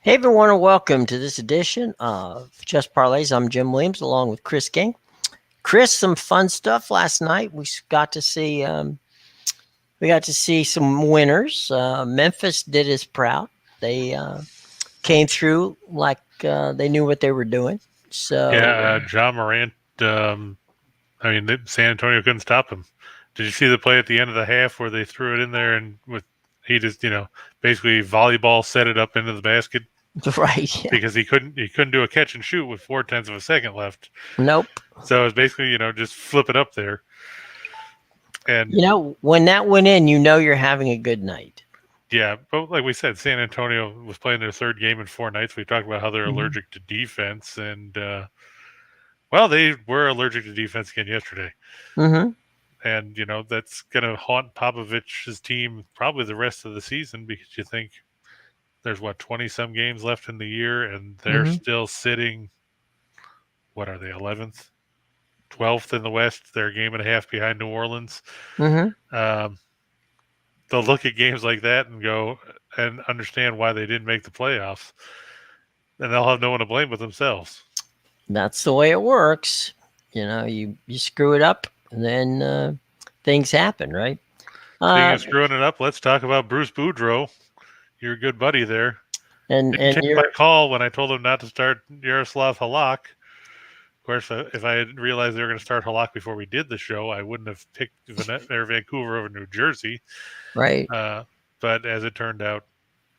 Hey everyone, and welcome to this edition of Just Parlays. I'm Jim Williams, along with Chris King. Chris, some fun stuff last night. We got to see some winners. Memphis did us proud. They came through like they knew what they were doing. So John Morant. San Antonio couldn't stop him. Did you see the play at the end of the half where they threw it in there and he just basically volleyball set it up into the basket right, yeah. because he couldn't do a catch and shoot with 0.4 of a second left. Nope. So it was basically just flip it up there. And When that went in, you're having a good night. yeah, but like we said, San Antonio was playing their third game in 4 nights. We talked about how they're Mhm. allergic to defense, and they were allergic to defense again yesterday. Mm-hmm. And that's going to haunt Popovich's team probably the rest of the season, because you think there's 20 some games left in the year, and they're Mm-hmm. still sitting. What are they, 11th, 12th in the West? They're a game and a half behind New Orleans. Mm-hmm. They'll look at games like that and go and understand why they didn't make the playoffs, and they'll have no one to blame but themselves. That's the way it works. You screw it up, and then things happen, right? Speaking of screwing it up, let's talk about Bruce Boudreau, your good buddy there. And Didn't take you're my call when I told him not to start Yaroslav Halak. Of course, if I had realized they were going to start Halak before we did the show, I wouldn't have picked Vancouver over New Jersey. right. But as it turned out,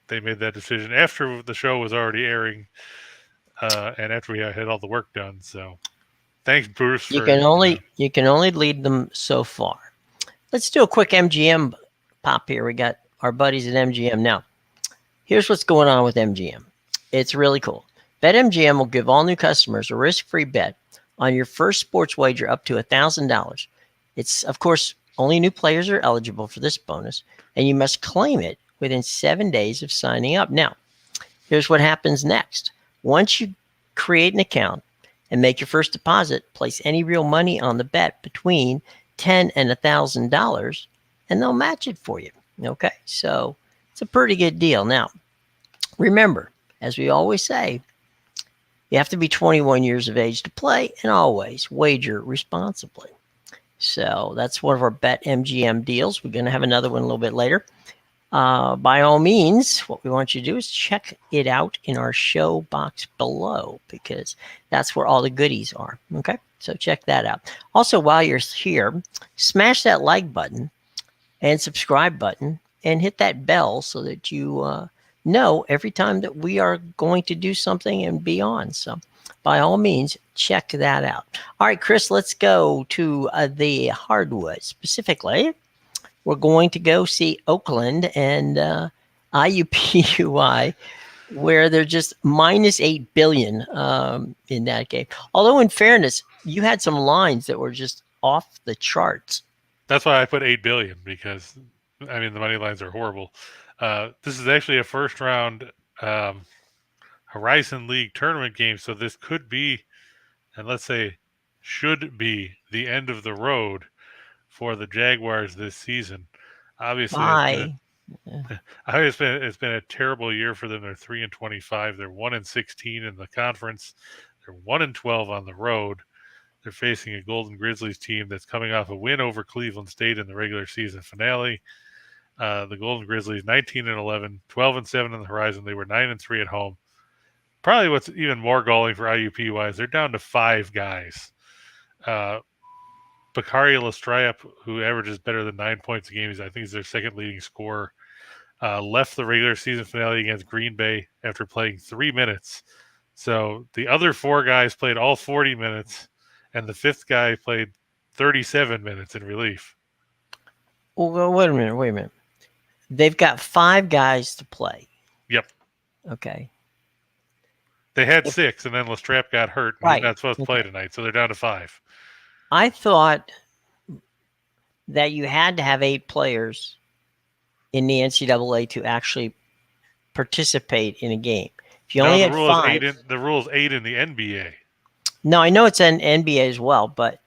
they made that decision after the show was already airing, and after we had all the work done. So, thanks, Bruce. You can only lead them so far. Let's do a quick MGM pop here. We got our buddies at MGM now. Here's what's going on with MGM. It's really cool. BetMGM will give all new customers a risk-free bet on your first sports wager up to $1,000. It's, of course, only new players are eligible for this bonus, and you must claim it within 7 days of signing up. Now, here's what happens next. Once you create an account and make your first deposit, place any real money on the bet between $10 and $1,000, and they'll match it for you. Okay, so it's a pretty good deal. Now, remember, as we always say, you have to be 21 years of age to play, and always wager responsibly. So that's one of our BetMGM deals. We're going to have another one a little bit later. By all means, what we want you to do is check it out in our show box below, because that's where all the goodies are. Okay, so check that out. Also, while you're here, smash that like button and subscribe button and hit that bell so that you know every time that we are going to do something and be on. So by all means, check that out. All right, Chris, let's go to the hardwood. Specifically, we're going to go see Oakland and IUPUI, where they're just minus 8 billion in that game. Although, in fairness, you had some lines that were just off the charts. That's why I put 8 billion, because the money lines are horrible. This is actually a first round Horizon League tournament game, so this could be, and let's say should be, the end of the road for the Jaguars this season. Obviously, it's been a terrible year for them. They're 3-25. They're 1-16 in the conference. They're 1-12 on the road. They're facing a Golden Grizzlies team that's coming off a win over Cleveland State in the regular season finale. The Golden Grizzlies 19-11, 12-7 on the Horizon. They were 9-3 at home. Probably what's even more galling for IUPUI is they're down to 5 guys. Bakari Lestrayap, who averages better than 9 points a game, I think he's their second leading scorer, left the regular season finale against Green Bay after playing 3 minutes. So the other 4 guys played all 40 minutes, and the 5th guy played 37 minutes in relief. Well, wait a minute. They've got 5 guys to play. Yep. Okay. They had 6, and then Lestrayap got hurt. And he's not supposed to play tonight, so they're down to 5. I thought that you had to have 8 players in the NCAA to actually participate in a game. If you only had 5, the rule is 8 in the NBA. No, I know it's an NBA as well, but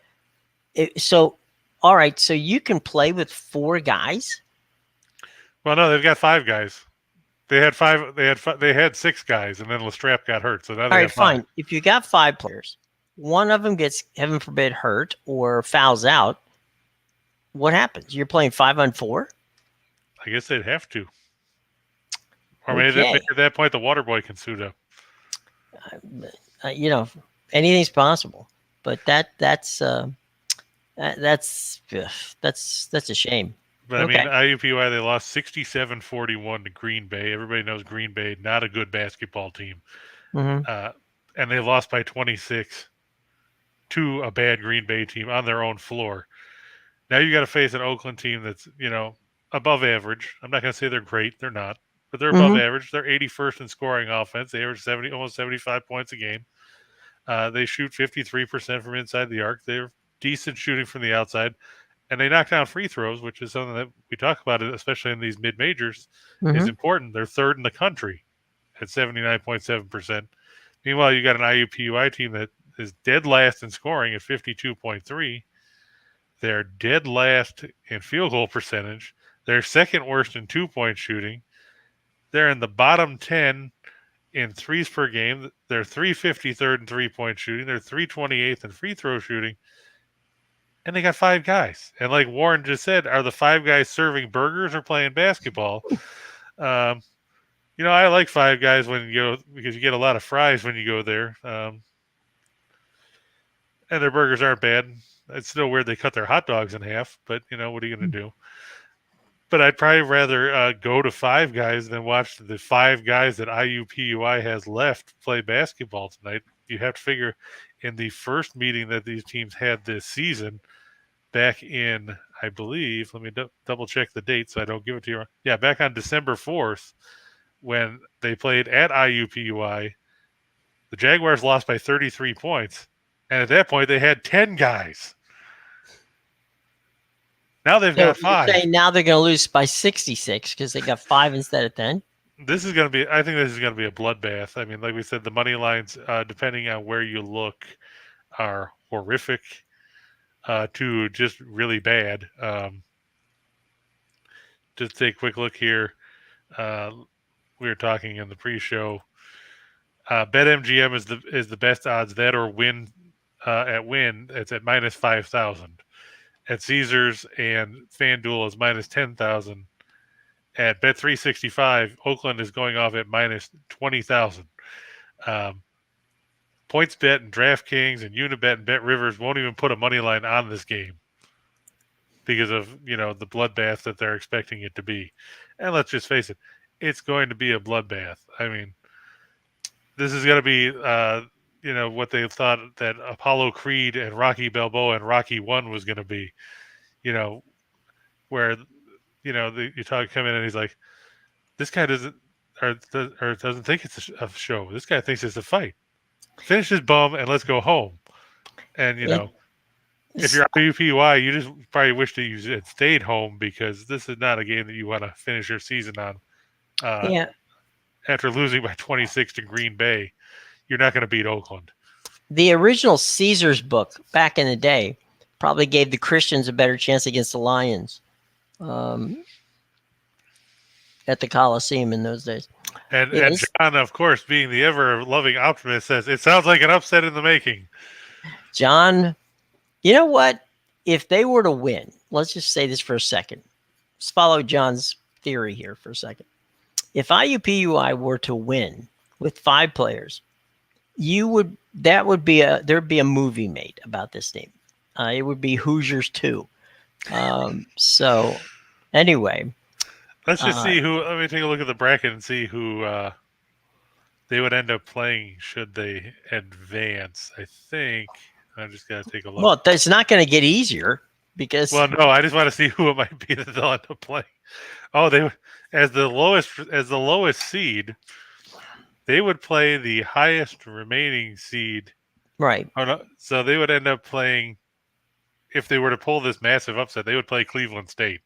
all right, so you can play with 4 guys? Well, no, they've got 5 guys. They had five. They had six guys, and then Lestrap got hurt, so now All they right, have five. fine. If you got 5 players, one of them gets, heaven forbid, hurt or fouls out, what happens? You're playing 5-on-4? I guess they'd have to. Or maybe Okay. at that point the water boy can suit up. You know, anything's possible, but that's ugh, that's a shame. But I Okay. mean, IUPUI, they lost 67-41 to Green Bay. Everybody knows Green Bay, not a good basketball team. Hmm. And they lost by 26 to a bad Green Bay team on their own floor. Now you got to face an Oakland team that's, above average. I'm not going to say they're great. They're not. But they're above Hmm. average. They're 81st in scoring offense. They average almost 75 points a game. They shoot 53% from inside the arc. They're decent shooting from the outside. And they knock down free throws, which is something that we talk about, especially in these mid-majors, is Hmm. important. They're third in the country at 79.7%. Meanwhile, you got an IUPUI team that is dead last in scoring at 52.3. They're dead last in field goal percentage. They're second worst in two-point shooting. They're in the bottom 10 in threes per game. They're 353rd in three-point shooting. They're 328th in free throw shooting. And they got five guys. And like Warren just said, are the five guys serving burgers or playing basketball? I like Five Guys when you go because you get a lot of fries when you go there. And their burgers aren't bad. It's still weird they cut their hot dogs in half, but what are you going to do? But I'd probably rather go to Five Guys than watch the five guys that IUPUI has left play basketball tonight. You have to figure in the first meeting that these teams had this season, back in, I believe, let me double check the date so I don't give it to you. Yeah, back on December 4th, when they played at IUPUI, the Jaguars lost by 33 points. And at that point, they had 10 guys. Now they've got So you're five. saying now they're going to lose by 66 because they got 5 instead of 10? I think this is going to be a bloodbath. I mean, like we said, the money lines, depending on where you look, are horrific to just really bad. Just take a quick look here. We were talking in the pre-show. BetMGM is the best odds, that or win at win. It's at minus 5,000. At Caesars and FanDuel is minus 10,000. At Bet365, Oakland is going off at minus 20,000. PointsBet and DraftKings and Unibet and BetRivers won't even put a money line on this game because of the bloodbath that they're expecting it to be. And let's just face it, it's going to be a bloodbath. I mean, this is going to be what they thought that Apollo Creed and Rocky Balboa and Rocky 1 was going to be. Where you come in and he's like, this guy doesn't think it's a show. This guy thinks it's a fight. Finish this bum and let's go home. And if you're IUPUI, you just probably wish that you had stayed home because this is not a game that you want to finish your season on. Yeah. After losing by 26 to Green Bay, you're not going to beat Oakland. The original Caesars book back in the day probably gave the Christians a better chance against the Lions at the Coliseum in those days. And John, of course, being the ever-loving optimist, says, it sounds like an upset in the making. John, you know what? If they were to win, let's just say this for a second. Let's follow John's theory here for a second. If IUPUI were to win with 5 players, there'd be a movie made about this team. It would be Hoosiers 2. So anyway, let's just see who. Let me take a look at the bracket and see who they would end up playing should they advance. I think I just got to take a look. Well, it's not going to get easier because. Well, no, I just want to see who it might be that they'll end up playing. Oh, they as the lowest seed, they would play the highest remaining seed. Right. Oh, no, so they would end up playing. If they were to pull this massive upset, they would play Cleveland State.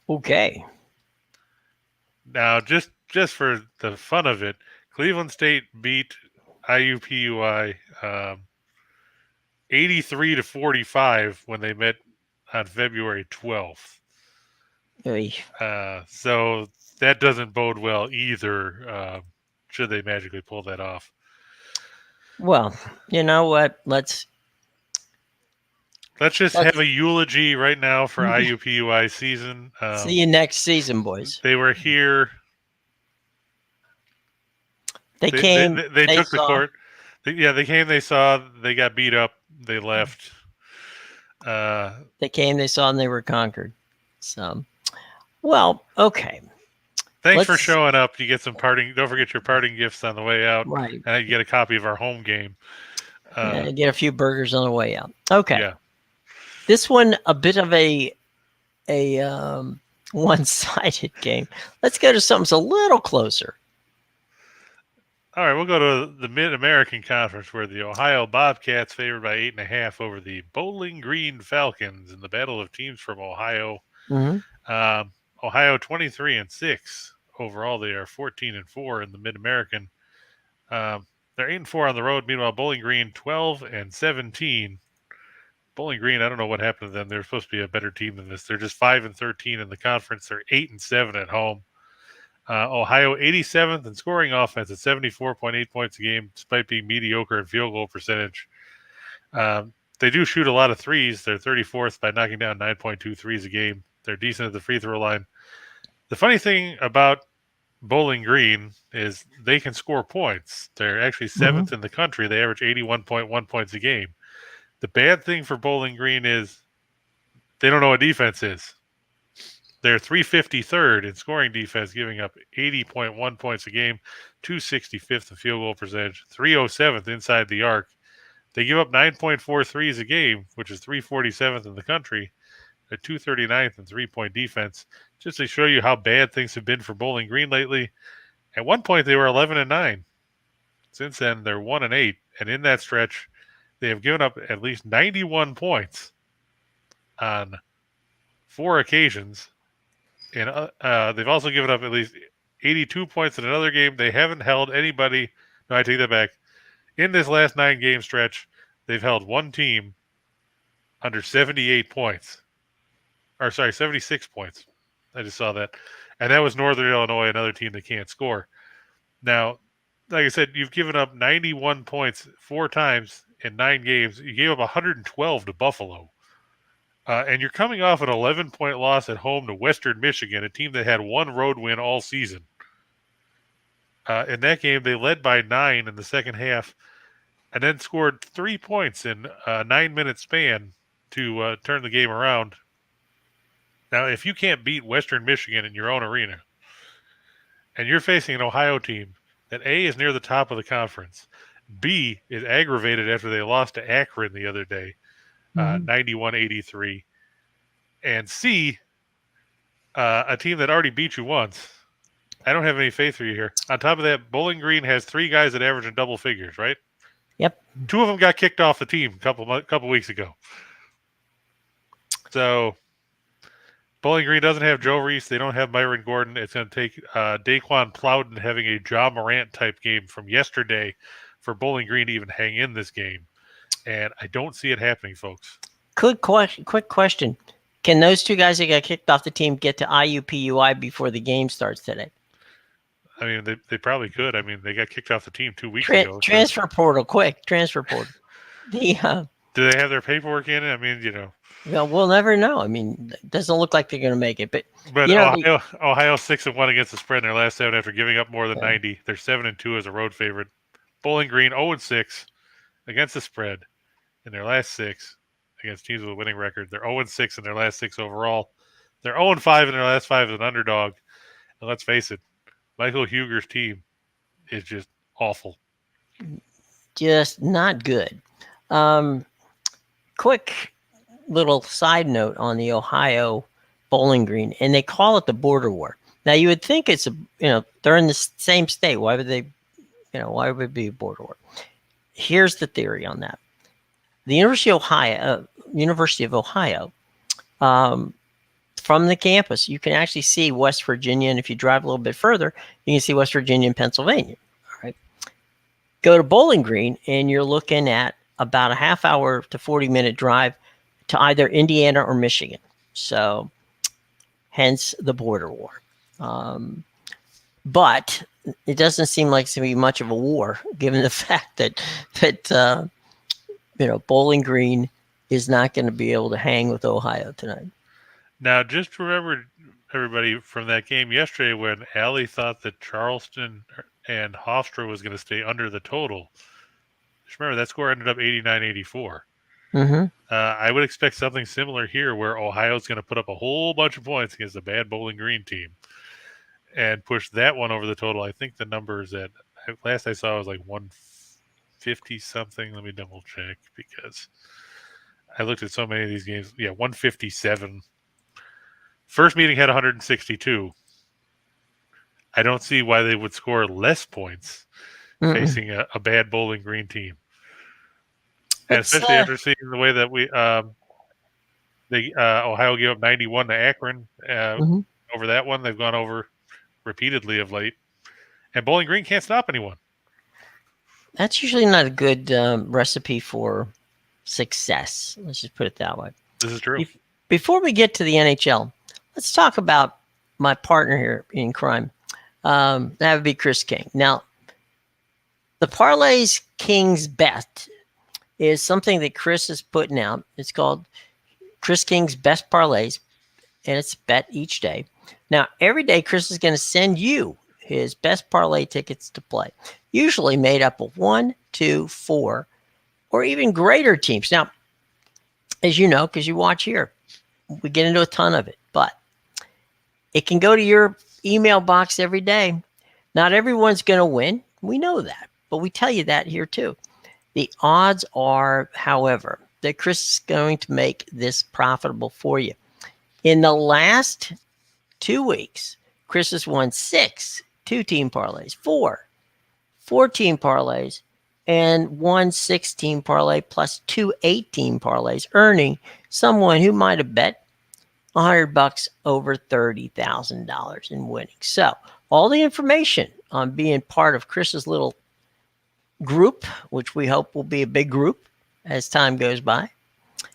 Okay. Now, just for the fun of it, Cleveland State beat IUPUI 83-45 when they met on February 12th. Oy. So that doesn't bode well either. Should they magically pull that off? Well, you know what? Let's Just have a eulogy right now for IUPUI season. See you next season, boys. They were here. They came. They took the court. They came. They saw. They got beat up. They left. They came. They saw, and they were conquered. So, well, okay. Thanks for showing up. You get some parting. Don't forget your parting gifts on the way out. Right. And you get a copy of our home game. Get a few burgers on the way out. Okay. Yeah. This one a bit of a one-sided game. Let's go to something that's a little closer. All right, we'll go to the Mid-American Conference where the Ohio Bobcats favored by 8.5 over the Bowling Green Falcons in the battle of teams from Ohio. Mm-hmm. Ohio 23-6 overall. They are 14-4 in the Mid-American. They're 8-4 on the road. Meanwhile, Bowling Green 12-17. Bowling Green, I don't know what happened to them. They're supposed to be a better team than this. They're just 5-13 in the conference. They're 8-7 at home. Ohio 87th in scoring offense at 74.8 points a game, despite being mediocre in field goal percentage. They do shoot a lot of threes. They're 34th by knocking down 9.2 threes a game. They're decent at the free throw line. The funny thing about Bowling Green is they can score points. They're actually 7th in the country. They average 81.1 points a game. The bad thing for Bowling Green is they don't know what defense is. They're 353rd in scoring defense, giving up 80.1 points a game, 265th in field goal percentage, 307th inside the arc. They give up 9.4 threes a game, which is 347th in the country. They're 239th in three-point defense. Just to show you how bad things have been for Bowling Green lately. At one point, they were 11-9. Since then, they're 1-8. And in that stretch, they have given up at least 91 points on 4 occasions. And they've also given up at least 82 points in another game. They haven't held anybody. No, I take that back. In this last 9-game stretch, they've held one team under 78 points. Or, sorry, 76 points. I just saw that. And that was Northern Illinois, another team that can't score. Now, like I said, you've given up 91 points 4 times in 9 games. You gave up 112 to Buffalo. And you're coming off an 11-point loss at home to Western Michigan, a team that had 1 road win all season. In that game, they led by 9 in the second half and then scored 3 points in a 9-minute span to turn the game around. Now, if you can't beat Western Michigan in your own arena, and you're facing an Ohio team that A, is near the top of the conference, B, is aggravated after they lost to Akron the other day, 91-83, and C, a team that already beat you once, I don't have any faith for you here. On top of that, Bowling Green has 3 guys that average in double figures, right? Yep. 2 of them got kicked off the team a couple weeks ago. So Bowling Green doesn't have Joe Reese. They don't have Myron Gordon. It's going to take Daquan Plowden having a Ja Morant type game from yesterday for Bowling Green to even hang in this game. And I don't see it happening, folks. Quick question. Can those 2 guys that got kicked off the team get to IUPUI before the game starts today? I mean, they probably could. I mean, they got kicked off the team 2 weeks ago. Transfer portal, quick. Transfer portal. Do they have their paperwork in it? I mean, Well, we'll never know. I mean, it doesn't look like they're going to make it. But Ohio's 6-1 against the spread in their last 7 after giving up more than 90. They're 7-2 as a road favorite. Bowling Green 0-6 against the spread in their last 6 against teams with a winning record. They're 0-6 in their last 6 overall. They're 0-5 in their last 5 as an underdog. And let's face it, Michael Huger's team is just awful. Just not good. Quick little side note on the Ohio Bowling Green, and they call it the border war. Now you would think it's they're in the same state. Why would why would it be a border war? Here's the theory on that. The University of Ohio, from the campus, you can actually see West Virginia, and if you drive a little bit further, you can see West Virginia and Pennsylvania. All right. Go to Bowling Green, and you're looking at about a half hour to 40-minute drive to either Indiana or Michigan. So hence the border war. But it doesn't seem like it's going to be much of a war, given the fact that Bowling Green is not going to be able to hang with Ohio tonight. Now, just remember, everybody, from that game yesterday when Allie thought that Charleston and Hofstra was going to stay under the total. Just remember, that score ended up 89-84. Mm-hmm. I would expect something similar here where Ohio's going to put up a whole bunch of points against a bad Bowling Green team and push that one over the total. I think the numbers at last I saw was like 150 something. Let me double check because I looked at so many of these games. Yeah, 157. First meeting had 162. I don't see why they would score less points facing a bad Bowling Green team. And especially after seeing the way that Ohio gave up 91 to Akron over that one. They've gone over repeatedly of late. And Bowling Green can't stop anyone. That's usually not a good recipe for success. Let's just put it that way. This is true. Before we get to the NHL, let's talk about my partner here in crime. That would be Chris King. Now, the Parlays King's Bet is something that Chris is putting out. It's called Chris King's Best Parlays, and it's a bet each day. Now, every day, Chris is going to send you his best parlay tickets to play, usually made up of 1, 2, 4, or even greater teams. Now, as you know, because you watch here, we get into a ton of it, but it can go to your email box every day. Not everyone's going to win. We know that, but we tell you that here too. The odds are, however, that Chris is going to make this profitable for you. In the last 2 weeks, Chris has won 6 2-team parlays, 4 4-team parlays, and 1 6-team parlay plus 2 8-team parlays, earning someone who might have bet $100 over $30,000 in winning. So all the information on being part of Chris's little group, which we hope will be a big group as time goes by,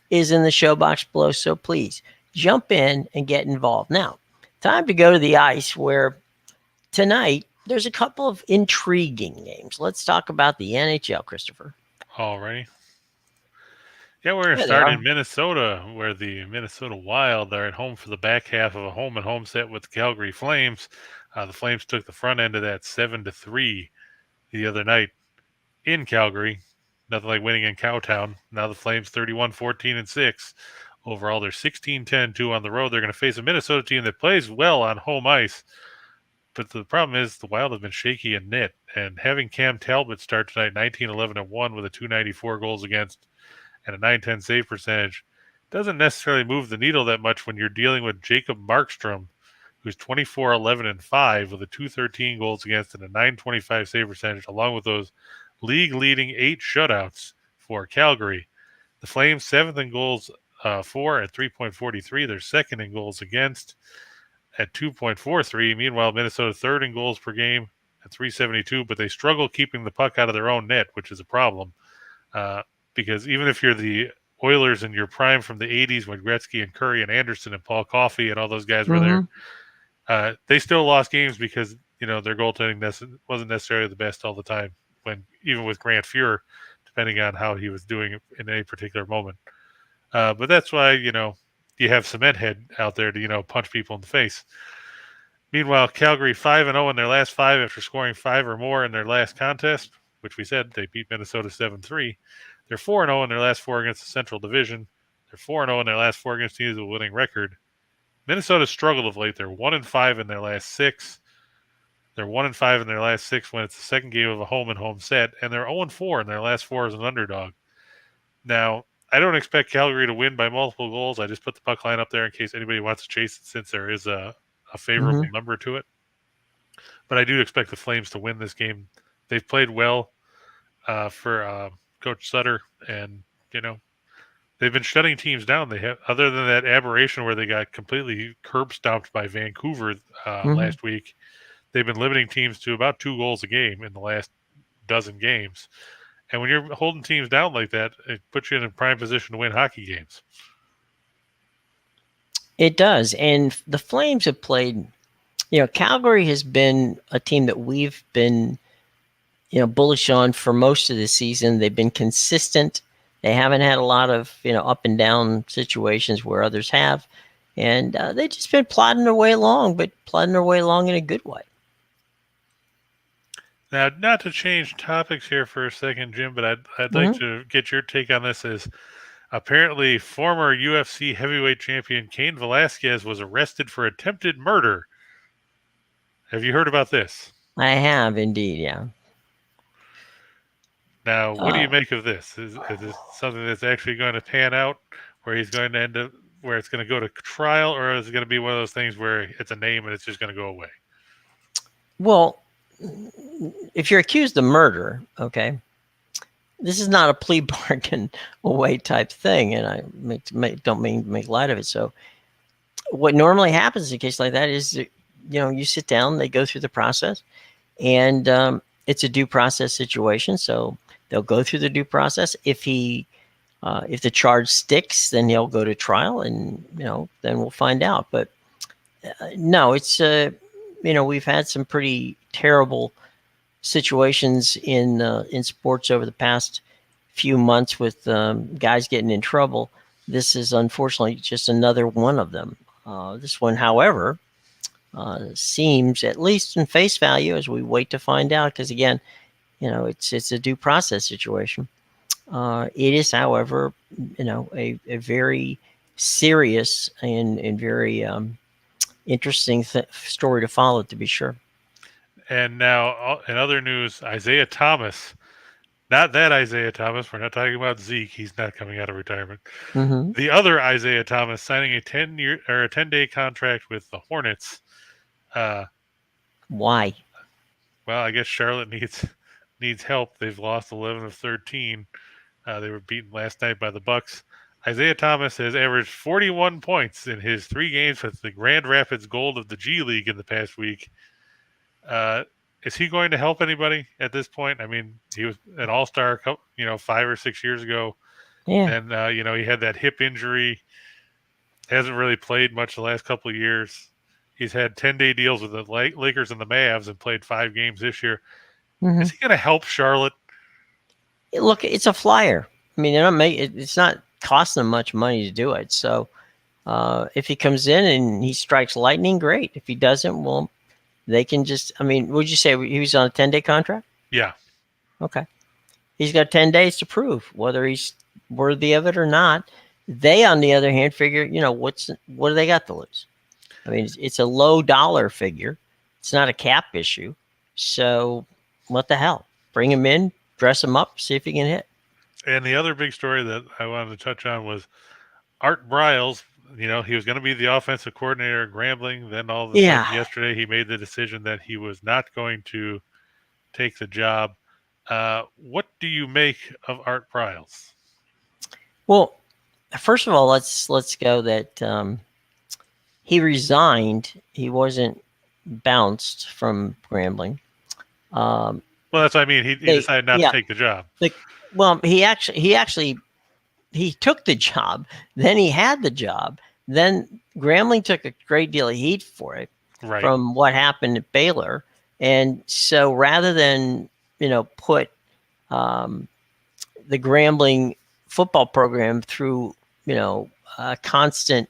is in the show box below. So please jump in and get involved. Now, time to go to the ice, where tonight there's a couple of intriguing games. Let's talk about the NHL, Christopher. All righty. Yeah, we're going to start in Minnesota, where the Minnesota Wild are at home for the back half of a home-and-home set with the Calgary Flames. The Flames took the front end of that 7-3 the other night in Calgary. Nothing like winning in Cowtown. Now the Flames 31-14-6. Overall, they're 16-10-2 on the road. They're going to face a Minnesota team that plays well on home ice. But the problem is the Wild have been shaky in net. And having Cam Talbot start tonight 19-11-1 with a 294 goals against and a 910 save percentage doesn't necessarily move the needle that much when you're dealing with Jacob Markstrom, who's 24-11-5 with a 213 goals against and a 925 save percentage, along with those league-leading 8 shutouts for Calgary. The Flames 7th in goals for at 3.43. They're 2nd in goals against at 2.43. Meanwhile, Minnesota 3rd in goals per game at 3.72, but they struggle keeping the puck out of their own net, which is a problem. Because even if you're the Oilers in your prime from the 80s when Gretzky and Curry and Anderson and Paul Coffey and all those guys were there, they still lost games because, their goaltending wasn't necessarily the best all the time, even with Grant Fuhr, depending on how he was doing in any particular moment. But that's why, you have Cement Head out there to, punch people in the face. Meanwhile, Calgary 5-0 in their last 5 after scoring 5 or more in their last contest, which we said they beat Minnesota 7-3. They're 4-0 in their last 4 against the Central Division. They're 4-0 in their last 4 against teams with a winning record. Minnesota struggled of late. They're 1-5 in their last 6. They're 1-5 in their last 6 when it's the second game of a home-and-home set, and they're 0-4 in their last 4 as an underdog. Now, I don't expect Calgary to win by multiple goals. I just put the puck line up there in case anybody wants to chase it, since there is a favorable number to it. But I do expect the Flames to win this game. They've played well for Coach Sutter, and they've been shutting teams down. They have, other than that aberration where they got completely curb stomped by Vancouver last week, they've been limiting teams to about 2 goals a game in the last dozen games. And when you're holding teams down like that, it puts you in a prime position to win hockey games. It does. And the Flames have played, Calgary has been a team that we've been, bullish on for most of the season. They've been consistent. They haven't had a lot of, up and down situations where others have. And they've just been plodding their way along, but plodding their way along in a good way. Now, not to change topics here for a second, Jim, but I'd like to get your take on this. As apparently, former UFC heavyweight champion Cain Velasquez was arrested for attempted murder. Have you heard about this? I have indeed, yeah. Now, what do you make of this? Is this something that's actually going to pan out, where he's going to end up, where it's going to go to trial, or is it going to be one of those things where it's a name and it's just going to go away? Well, if you're accused of murder, okay, this is not a plea bargain away type thing, and I don't mean to make light of it. So, what normally happens in a case like that is, you sit down, they go through the process, and it's a due process situation. So they'll go through the due process. If the charge sticks, then he'll go to trial, and then we'll find out. But no, it's we've had some pretty terrible situations in sports over the past few months with guys getting in trouble. This is unfortunately just another one of them. This one, however, seems, at least in face value, as we wait to find out, because again, it's a due process situation. It is, however, a very serious and very interesting story to follow, to be sure. And now, in other news, Isaiah Thomas, not that Isaiah Thomas, we're not talking about Zeke, he's not coming out of retirement. Mm-hmm. The other Isaiah Thomas signing a 10-day contract with the Hornets. Why? Well, I guess Charlotte needs help. They've lost 11 of 13. They were beaten last night by the Bucks. Isaiah Thomas has averaged 41 points in his 3 games with the Grand Rapids Gold of the G League in the past week. Is he going to help anybody at this point? I mean, he was an all-star, 5 or 6 years ago. Yeah. And, he had that hip injury. Hasn't really played much the last couple of years. He's had 10-day deals with the Lakers and the Mavs and played 5 games this year. Mm-hmm. Is he going to help Charlotte? Look, it's a flyer. I mean, it's not costing them much money to do it. So if he comes in and he strikes lightning, great. If he doesn't, well, they can just, would you say he was on a 10-day contract? Yeah. Okay. He's got 10 days to prove whether he's worthy of it or not. They, on the other hand, figure, what do they got to lose? I mean, it's a low dollar figure. It's not a cap issue. So what the hell? Bring him in, dress him up, see if he can hit. And the other big story that I wanted to touch on was Art Briles. He was going to be the offensive coordinator at Grambling. Then all of a sudden yesterday he made the decision that he was not going to take the job. What do you make of Art Briles? Well, first of all, let's go that he resigned. He wasn't bounced from Grambling. Well, that's what I mean. He decided not to take the job. He took the job. Then he had the job. Then Grambling took a great deal of heat for it from what happened at Baylor. And so rather than, put the Grambling football program through, a constant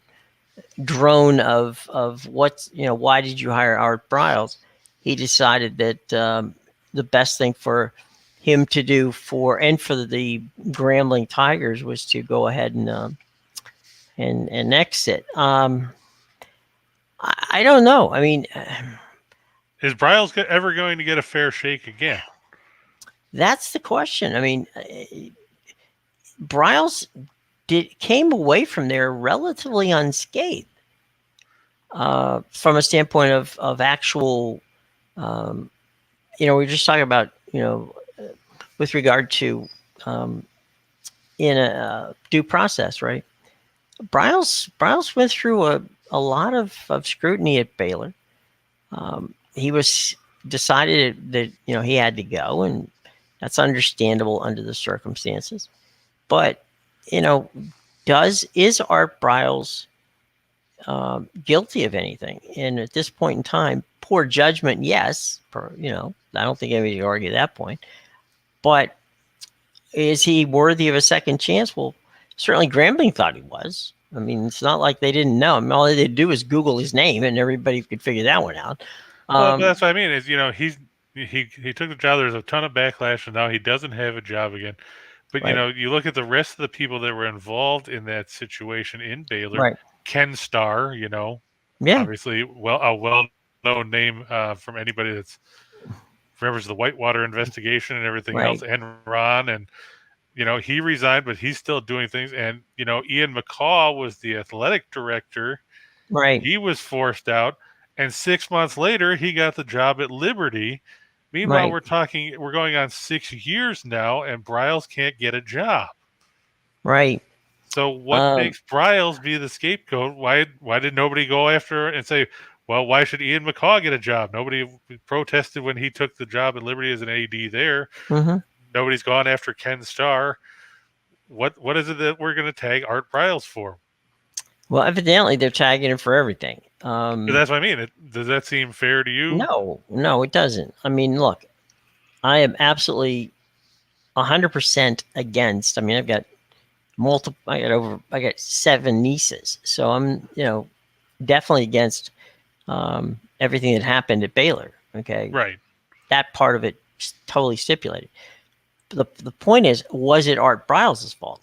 drone of what's, why did you hire Art Briles? He decided that the best thing for him to do for the Grambling Tigers was to go ahead and exit. I don't know. I mean, is Briles ever going to get a fair shake again? That's the question. I mean, Briles came away from there relatively unscathed from a standpoint of actual. We're just talking about with regard to in a due process, right? Briles went through a lot of scrutiny at Baylor. He was decided that he had to go, and that's understandable under the circumstances. But is Art Briles guilty of anything. And at this point in time, poor judgment, yes. I don't think anybody would argue that point. But is he worthy of a second chance? Well, certainly Grambling thought he was. I mean, it's not like they didn't know him. All they had to do was Google his name, and everybody could figure that one out. Well, but that's what I mean. Is he took the job. There's a ton of backlash, and now he doesn't have a job again. But Right. you look at the rest of the people that were involved in that situation in Baylor. Right. Ken Starr, Yeah. obviously a well-known name from anybody that's remembers the Whitewater investigation and everything else. Right. Enron, and he resigned, but he's still doing things. And Ian McCaw was the athletic director. Right. He was forced out, and 6 months later, he got the job at Liberty. Meanwhile, Right. we're going on 6 years now, and Briles can't get a job. Right. So what makes Briles be the scapegoat? Why did nobody go after and say, well, why should Ian McCaw get a job? Nobody protested when he took the job at Liberty as an AD there. Mm-hmm. Nobody's gone after Ken Starr. What is it that we're going to tag Art Briles for? Well, evidently they're tagging him for everything. But that's what I mean. Does that seem fair to you? No, it doesn't. I mean, look, I am absolutely 100% against. I mean, I've got I got 7 nieces, so I'm definitely against everything that happened at Baylor. Okay, Right. That part of it is totally stipulated. The point is, was it Art Briles' fault?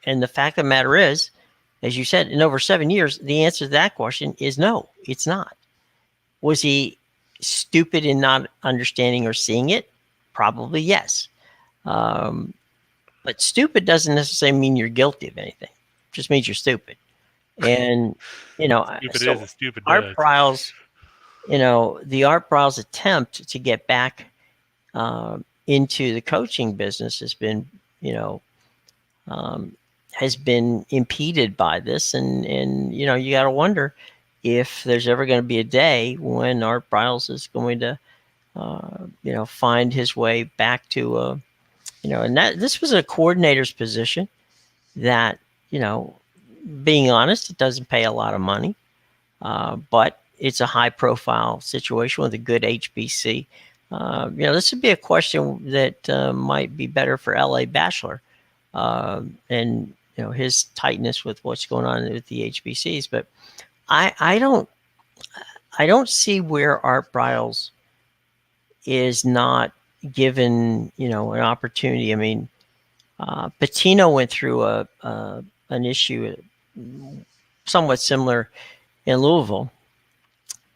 And the fact of the matter is, as you said, in over 7 years, the answer to that question is no, it's not. Was he stupid in not understanding or seeing it? Probably yes. But stupid doesn't necessarily mean you're guilty of anything. It just means you're stupid. And Stupid is a stupid Art does. Briles, the Art Briles attempt to get back into the coaching business has been impeded by this, and you got to wonder if there's ever going to be a day when Art Briles is going to find his way back to and that this was a coordinator's position that being honest, it doesn't pay a lot of money, but it's a high profile situation with a good HBC. This would be a question that might be better for LA Bachelor and his tightness with what's going on with the HBCs. But I don't see where Art Briles is not given an opportunity. I mean, Patino went through an issue somewhat similar in Louisville,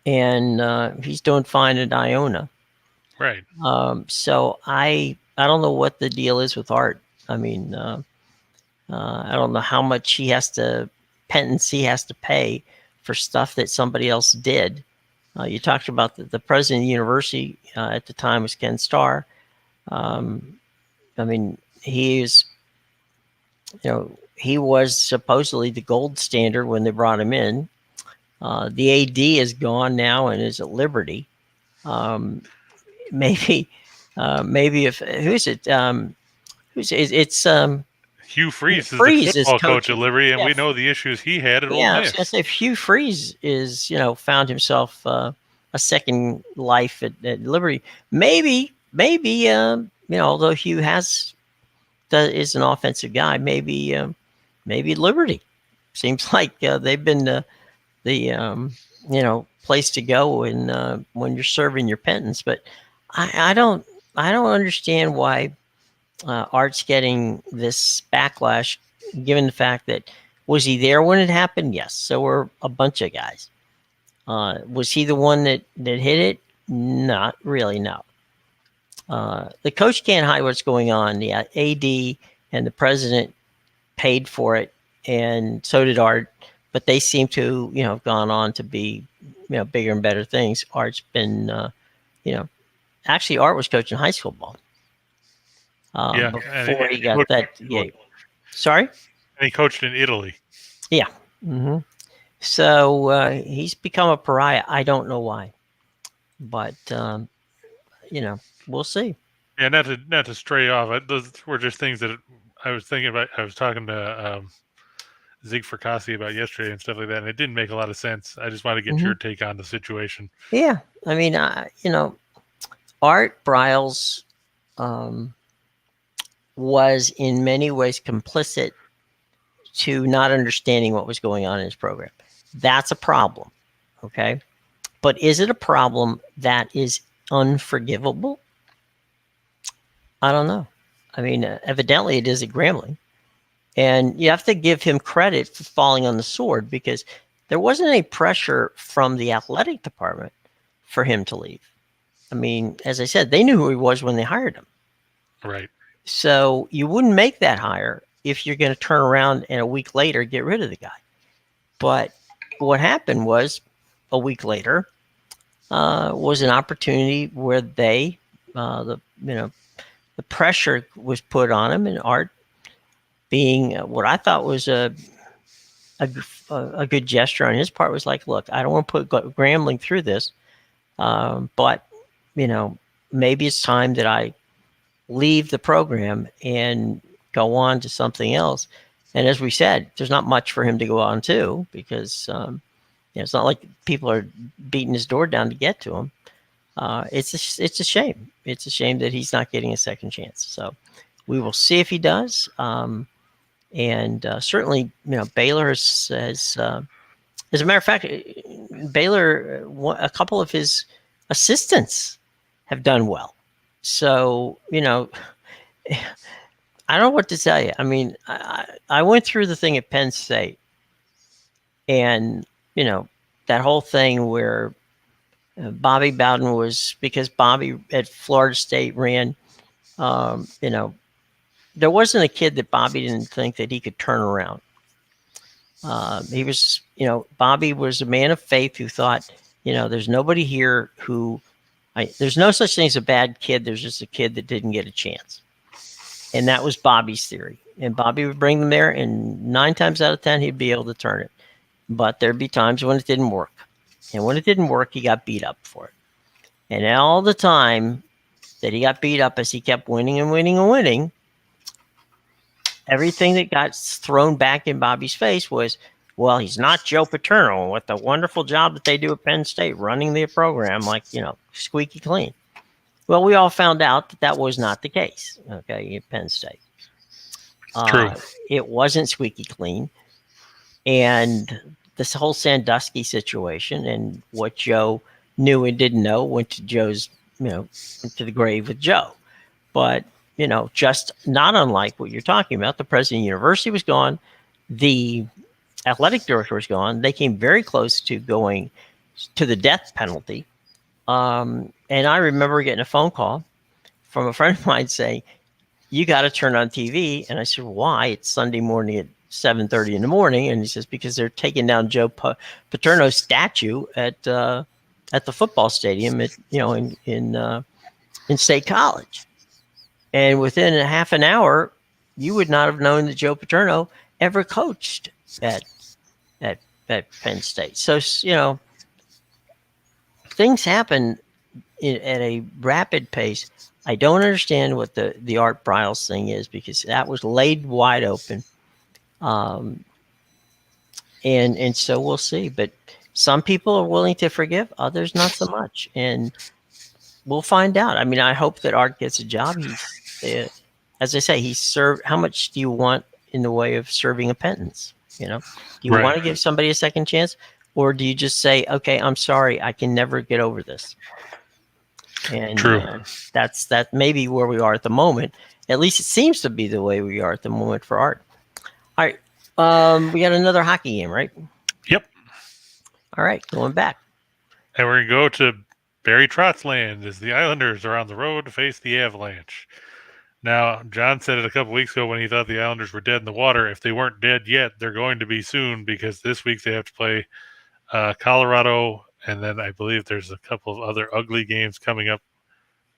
and he's doing fine at Iona. Right. So I don't know what the deal is with Art. I mean, I don't know how much penance he has to pay for stuff that somebody else did. You talked about the president of the university at the time was Ken Starr. I mean, he was supposedly the gold standard when they brought him in. The AD is gone now and is at Liberty. Maybe if who's it? It's Hugh Freeze is Freeze the football is coach at Liberty, and yeah. we know the issues he had at Ole I was Miss. gonna say if Hugh Freeze is found himself a second life at Liberty, maybe although Hugh is an offensive guy, maybe Liberty seems like they've been the place to go when you're serving your penance. But I don't understand why Art's getting this backlash, given the fact that was he there when it happened? Yes. So were a bunch of guys. Was he the one that hit it? Not really. No. The coach can't hide what's going on. The AD and the president paid for it, and so did Art. But they seem to have gone on to be bigger and better things. Art's been actually Art was coaching high school ball. Before he got that gig. Sorry? And he coached in Italy. Yeah. Mm-hmm. So he's become a pariah. I don't know why, but we'll see. Yeah, not to stray off. Those were just things that I was thinking about. I was talking to Zig Fracassi about yesterday and stuff like that, and it didn't make a lot of sense. I just want to get your take on the situation. Yeah, I mean, Art Briles was in many ways complicit to not understanding what was going on in his program. That's a problem, okay? But is it a problem that is unforgivable? I don't know. I mean, evidently it is at Grambling. And you have to give him credit for falling on the sword because there wasn't any pressure from the athletic department for him to leave. I mean, as I said, they knew who he was when they hired him. Right. So you wouldn't make that hire if you're going to turn around and a week later get rid of the guy. But what happened was a week later was an opportunity where the pressure was put on him, and Art, being what I thought was a good gesture on his part, was like, look, I don't want to put Grambling through this, but maybe it's time that I leave the program and go on to something else. And as we said, there's not much for him to go on to because it's not like people are beating his door down to get to him. It's a shame. It's a shame that he's not getting a second chance. So we will see if he does. And certainly, Baylor has as a matter of fact, Baylor, a couple of his assistants have done well. So, I don't know what to tell you. I mean, I went through the thing at Penn State, and, that whole thing where Bobby Bowden was, because Bobby at Florida State ran, there wasn't a kid that Bobby didn't think that he could turn around. He was, Bobby was a man of faith who thought, there's nobody here who, there's no such thing as a bad kid. There's just a kid that didn't get a chance. And that was Bobby's theory. And Bobby would bring them there, and 9 times out of 10, he'd be able to turn it. But there'd be times when it didn't work. And when it didn't work, he got beat up for it. And all the time that he got beat up, as he kept winning and winning and winning, everything that got thrown back in Bobby's face was, well, he's not Joe Paterno with the wonderful job that they do at Penn State running the program like, squeaky clean. Well, we all found out that was not the case, okay, at Penn State. True. It wasn't squeaky clean. And this whole Sandusky situation and what Joe knew and didn't know went to Joe's, to the grave with Joe. But, just not unlike what you're talking about, the president of the university was gone. The athletic director was gone. They came very close to going to the death penalty. And I remember getting a phone call from a friend of mine saying, you got to turn on TV. And I said, why? It's Sunday morning at 7:30 in the morning. And he says, because they're taking down Joe Paterno's statue at the football stadium in State College. And within a half an hour, you would not have known that Joe Paterno ever coached at Penn State. So, things happen at a rapid pace. I don't understand what the Art Briles thing is, because that was laid wide open. And so we'll see. But some people are willing to forgive, others not so much. And we'll find out. I mean, I hope that Art gets a job. He's, as I say, he's served. How much do you want in the way of serving a penance? Do you want to give somebody a second chance? Or do you just say, okay, I'm sorry, I can never get over this? And True. That's maybe where we are at the moment. At least it seems to be the way we are at the moment for Art. All right. We got another hockey game, right? Yep. All right, going back. And we're going to go to Barry Trott's land as the Islanders are on the road to face the Avalanche. Now, John said it a couple weeks ago when he thought the Islanders were dead in the water. If they weren't dead yet, they're going to be soon, because this week they have to play Colorado, and then I believe there's a couple of other ugly games coming up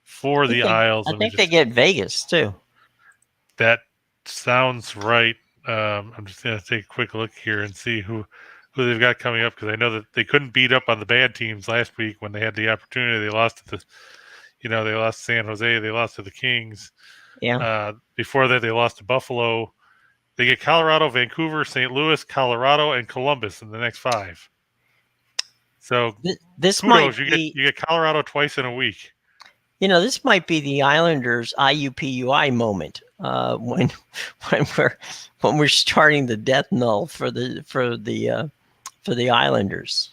for the Isles. I think they get Vegas, too. That sounds right. I'm just going to take a quick look here and see who they've got coming up, because I know that they couldn't beat up on the bad teams last week when they had the opportunity. They lost to they lost to San Jose. They lost to the Kings. Yeah. Before that, they lost to Buffalo. They get Colorado, Vancouver, St. Louis, Colorado, and Columbus in the next 5. So this kudos, might be you get Colorado twice in a week. This might be the Islanders IUPUI moment when we're starting the death knell for the Islanders.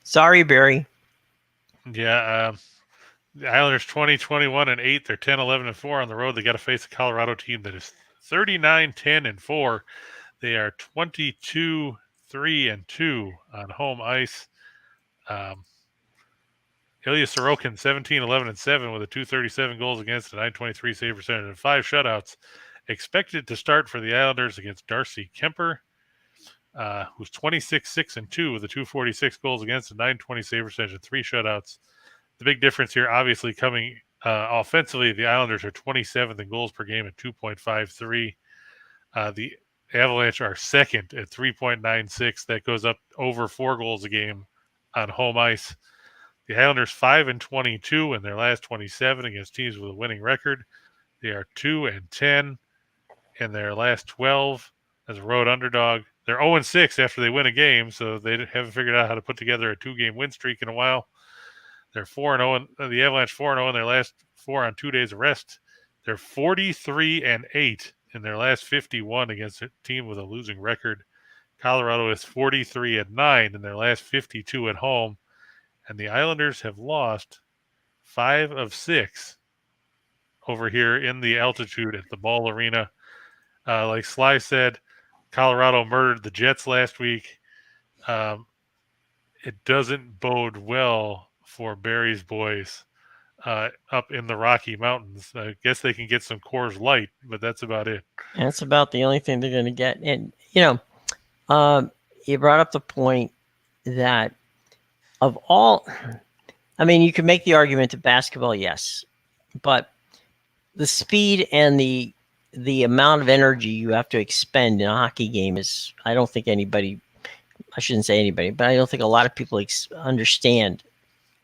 Sorry, Barry. Yeah, the Islanders 20, 21, and 8. They're 10, 11, and 4 on the road. They got to face a Colorado team that is 39, 10, and 4. They are 22, 3, and 2 on home ice. Ilya Sorokin, 17, 11, and 7 with a 237 goals against, a 923 save percentage, and 5 shutouts. Expected to start for the Islanders against Darcy Kemper, who's 26, 6, and 2 with a 246 goals against, a 920 save percentage, and 3 shutouts. The big difference here, obviously, coming offensively, the Islanders are 27th in goals per game at 2.53. The Avalanche are second at 3.96. That goes up over 4 goals a game on home ice. The Islanders 5 and 22 in their last 27 against teams with a winning record. They are 2 and 10 in their last 12 as a road underdog. They're 0 and 6 after they win a game, so they haven't figured out how to put together a 2-game win streak in a while. They're 4 and 0. The Avalanche 4 and 0 in their last 4 on 2 days of rest. They're 43 and 8 in their last 51 against a team with a losing record. Colorado is 43 and 9 in their last 52 at home. And the Islanders have lost 5 of 6 over here in the altitude at the Ball Arena. Like Sly said, Colorado murdered the Jets last week. It doesn't bode well for Barry's boys up in the Rocky Mountains. I guess they can get some Coors Light, but that's about it. That's about the only thing they're going to get. And, you brought up the point that of all, I mean, you can make the argument to basketball, yes, but the speed and the amount of energy you have to expend in a hockey game is, I don't think anybody, I shouldn't say anybody, but I don't think a lot of people understand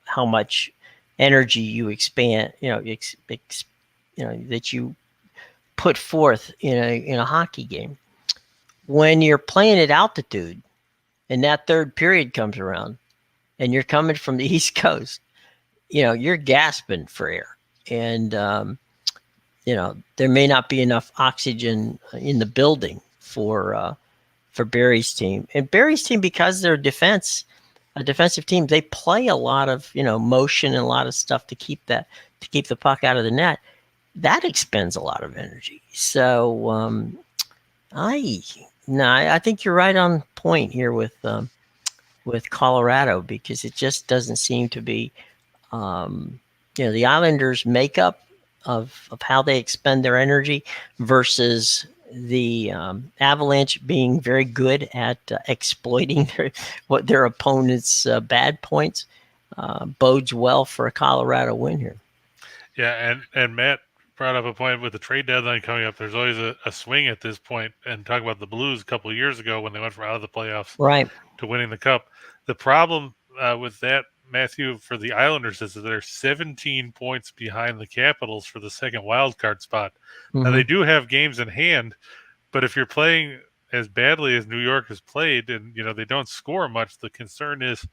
how much energy you expand, that you put forth in a hockey game. When you're playing at altitude and that third period comes around, and you're coming from the East Coast, you're gasping for air. And, there may not be enough oxygen in the building for Barry's team. And Barry's team, because they're a defensive team, they play a lot of, motion and a lot of stuff to keep the puck out of the net. That expends a lot of energy. So I think you're right on point here with Colorado, because it just doesn't seem to be, the Islanders' makeup of how they expend their energy versus the Avalanche being very good at exploiting their opponent's bad points bodes well for a Colorado win here. Yeah, and Matt brought up a point with the trade deadline coming up. There's always a swing at this point, and talk about the Blues a couple of years ago when they went from out of the playoffs to winning the Cup. The problem with that, Matthew, for the Islanders is that they're 17 points behind the Capitals for the second wild card spot. Mm-hmm. Now, they do have games in hand, but if you're playing as badly as New York has played and, they don't score much, the concern is,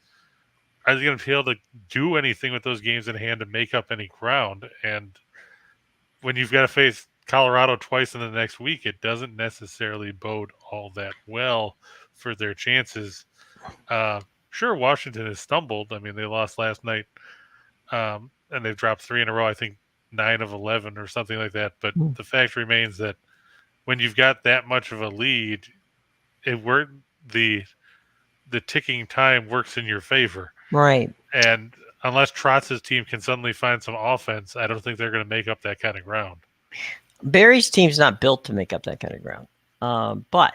are they going to be able to do anything with those games in hand to make up any ground? And when you've got to face Colorado twice in the next week, it doesn't necessarily bode all that well for their chances. Sure, Washington has stumbled. I mean, they lost last night, and they've dropped 3 in a row, I think 9 of 11 or something like that. But the fact remains that when you've got that much of a lead, the ticking time works in your favor. Right. And unless Trotz's team can suddenly find some offense, I don't think they're going to make up that kind of ground. Barry's team's not built to make up that kind of ground. But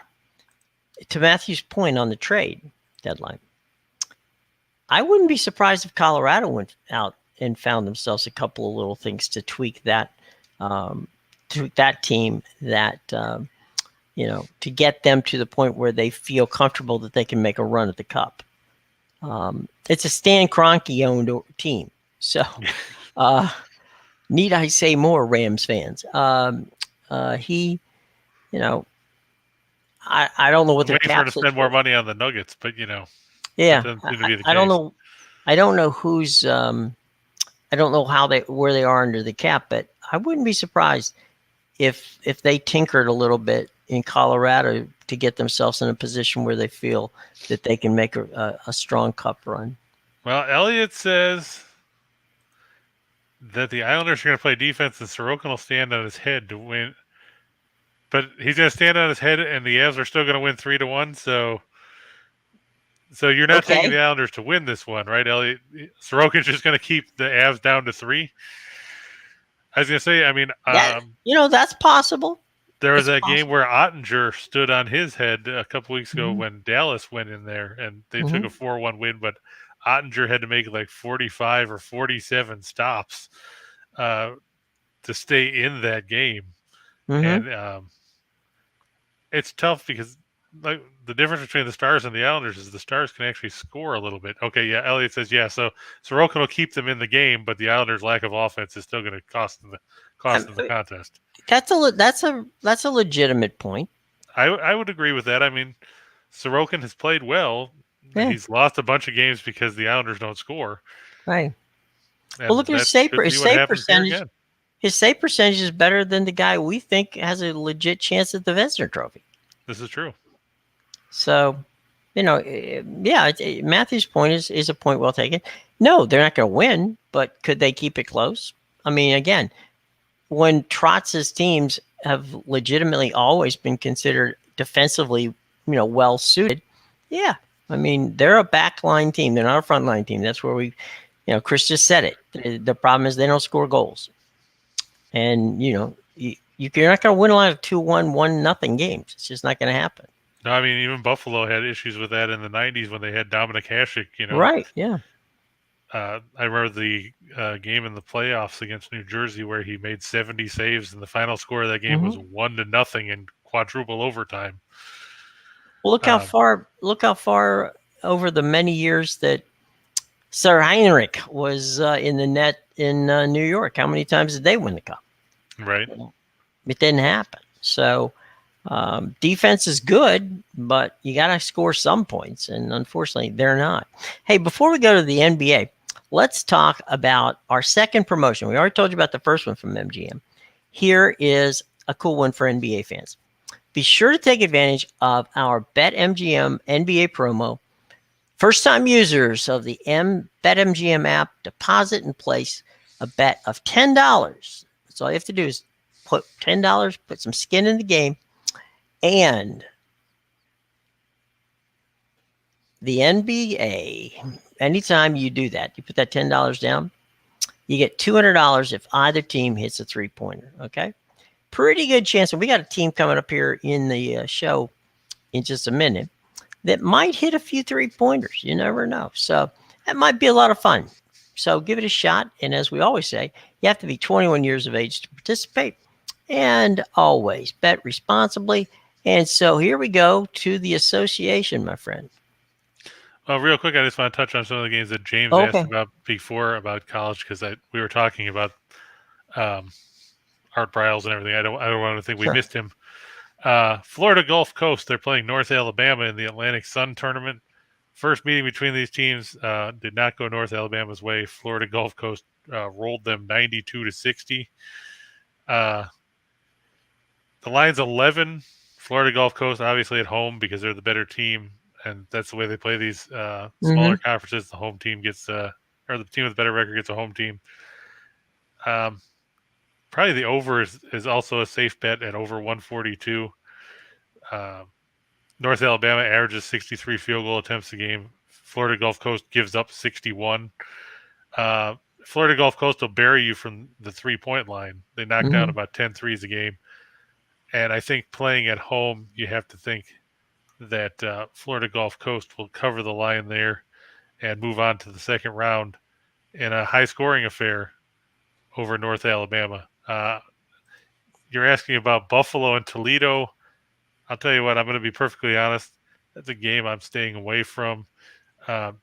to Matthew's point on the trade deadline, I wouldn't be surprised if Colorado went out and found themselves a couple of little things to tweak that team, to get them to the point where they feel comfortable that they can make a run at the Cup. It's a Stan Kroenke-owned team. So need I say more, Rams fans? He I don't know what I'm their waiting for him cap to spend more situation. money on the Nuggets, but that Yeah, doesn't seem to be the I don't case. know. I don't know who's. I don't know where they are under the cap, but I wouldn't be surprised if they tinkered a little bit in Colorado to get themselves in a position where they feel that they can make a strong cup run. Well, Elliot says that the Islanders are going to play defense and Sorokin will stand on his head to win. But he's going to stand on his head, and the Avs are still going to win 3-1. So you're not taking Okay, the Islanders to win this one, right, Elliot? Sorokin's just going to keep the Avs down to 3. I was going to say, I mean, that that's possible. there was It's that game possible. where Ottinger stood on his head a couple weeks ago Hmm. when Dallas went in there and they took Hmm. a 4-1 win, but Ottinger had to make like 45 or 47 stops uh, to stay in that game. Hmm. And it's tough because like the difference between the Stars and the Islanders is the Stars can actually score a little bit. Okay, yeah, Elliot says yeah. So Sorokin will keep them in the game, but the Islanders' lack of offense is still going to cost them the contest. That's a legitimate point. I would agree with that. I mean, Sorokin has played well. Yeah, He's lost a bunch of games because the Islanders don't score, right. Well, and look at that should his be what save happens here percentage. again. His save percentage is better than the guy we think has a legit chance at the Vezina Trophy. This is true. So, yeah, Matthew's point is a point well taken. No, they're not going to win, but could they keep it close? I mean, again, when Trotz's teams have legitimately always been considered defensively, well suited, yeah. I mean, they're a backline team. They're not a frontline team. That's where Chris just said it. The problem is they don't score goals. And, you're not going to win a lot of 2-1, 1-0 games. It's just not going to happen. No, I mean even Buffalo had issues with that in the '90s when they had Dominic Hasek. Right. Yeah. I remember the game in the playoffs against New Jersey where he made 70 saves, and the final score of that game was Mm-hmm. 1-0 in quadruple overtime. Well, look how far over the many years that Sir Heinrich was in the net in New York. How many times did they win the cup? Right. It didn't happen. So defense is good, but you got to score some points, and unfortunately, they're not. Hey, before we go to the NBA, let's talk about our second promotion. We already told you about the first one from MGM. Here is a cool one for NBA fans. Be sure to take advantage of our BetMGM NBA promo. First-time users of the BetMGM app deposit and place a bet of $10. That's all you have to do is put $10, put some skin in the game, and the NBA, anytime you do that, you put that $10 down, you get $200 if either team hits a three-pointer, okay? Pretty good chance. And we got a team coming up here in the show in just a minute that might hit a few three-pointers. You never know. So that might be a lot of fun. So give it a shot. And as we always say, you have to be 21 years of age to participate. And always bet responsibly. And so here we go to the association, my friend. Well, real quick, I just want to touch on some of the games that James asked Okay. about before about college because we were talking about Art Briles and everything. I don't want to think we Sure. missed him. Florida Gulf Coast, they're playing North Alabama in the Atlantic Sun tournament. First meeting between these teams did not go North Alabama's way. Florida Gulf Coast rolled them 92-60. The line's 11. Florida Gulf Coast obviously at home because they're the better team, and that's the way they play these smaller conferences. The home team gets, or the team with the better record gets a home team. Probably the over is also a safe bet at over 142. North Alabama averages 63 field goal attempts a game. Florida Gulf Coast gives up 61. Florida Gulf Coast will bury you from the three-point line. They knock down about 10 threes a game. And I think playing at home, you have to think that Florida Gulf Coast will cover the line there and move on to the second round in a high-scoring affair over North Alabama. You're asking about Buffalo and Toledo. I'll tell you what, I'm going to be perfectly honest. That's a game I'm staying away from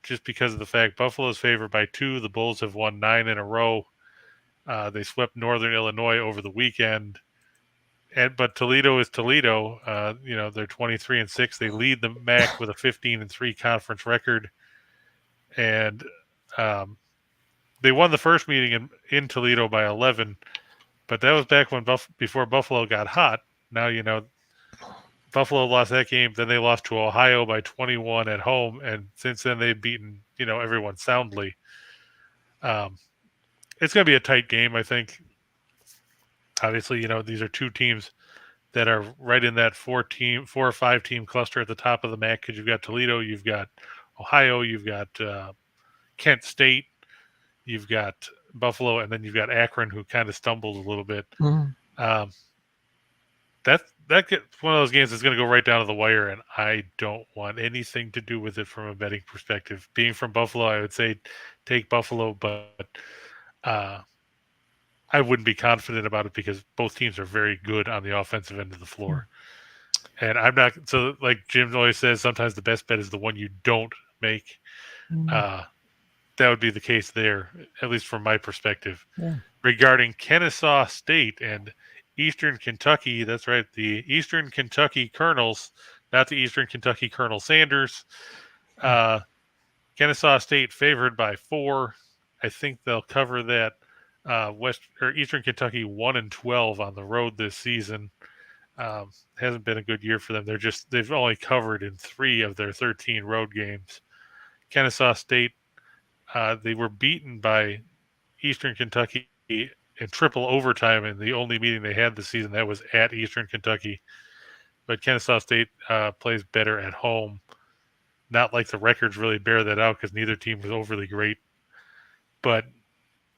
just because of the fact Buffalo's favored by 2. The Bulls have won 9 in a row. They swept Northern Illinois over the weekend. but Toledo is Toledo. They're 23-6. They lead the MAC with a 15-3 conference record, and they won the first meeting in Toledo by 11. But that was back when before Buffalo got hot. Now Buffalo lost that game. Then they lost to Ohio by 21 at home, and since then they've beaten everyone soundly. It's going to be a tight game, I think. Obviously, these are two teams that are right in that 4 or 5 team cluster at the top of the MAC, because you've got Toledo, you've got Ohio, you've got Kent State, you've got Buffalo, and then you've got Akron, who kind of stumbled a little bit. Mm-hmm. That gets one of those games that's going to go right down to the wire, and I don't want anything to do with it from a betting perspective. Being from Buffalo, I would say take Buffalo, but I wouldn't be confident about it because both teams are very good on the offensive end of the floor. And I'm not – so like Jim always says, sometimes the best bet is the one you don't make. That would be the case there, at least from my perspective. Yeah. Regarding Kennesaw State and Eastern Kentucky, that's right, the Eastern Kentucky Colonels, not the Eastern Kentucky Colonel Sanders. Kennesaw State favored by 4. I think they'll cover that. Eastern Kentucky 1-12 on the road this season. Hasn't been a good year for them. They've only covered in 3 of their 13 road games. Kennesaw State, they were beaten by Eastern Kentucky in triple overtime in the only meeting they had this season. That was at Eastern Kentucky. But Kennesaw State plays better at home. Not like the records really bear that out because neither team was overly great. But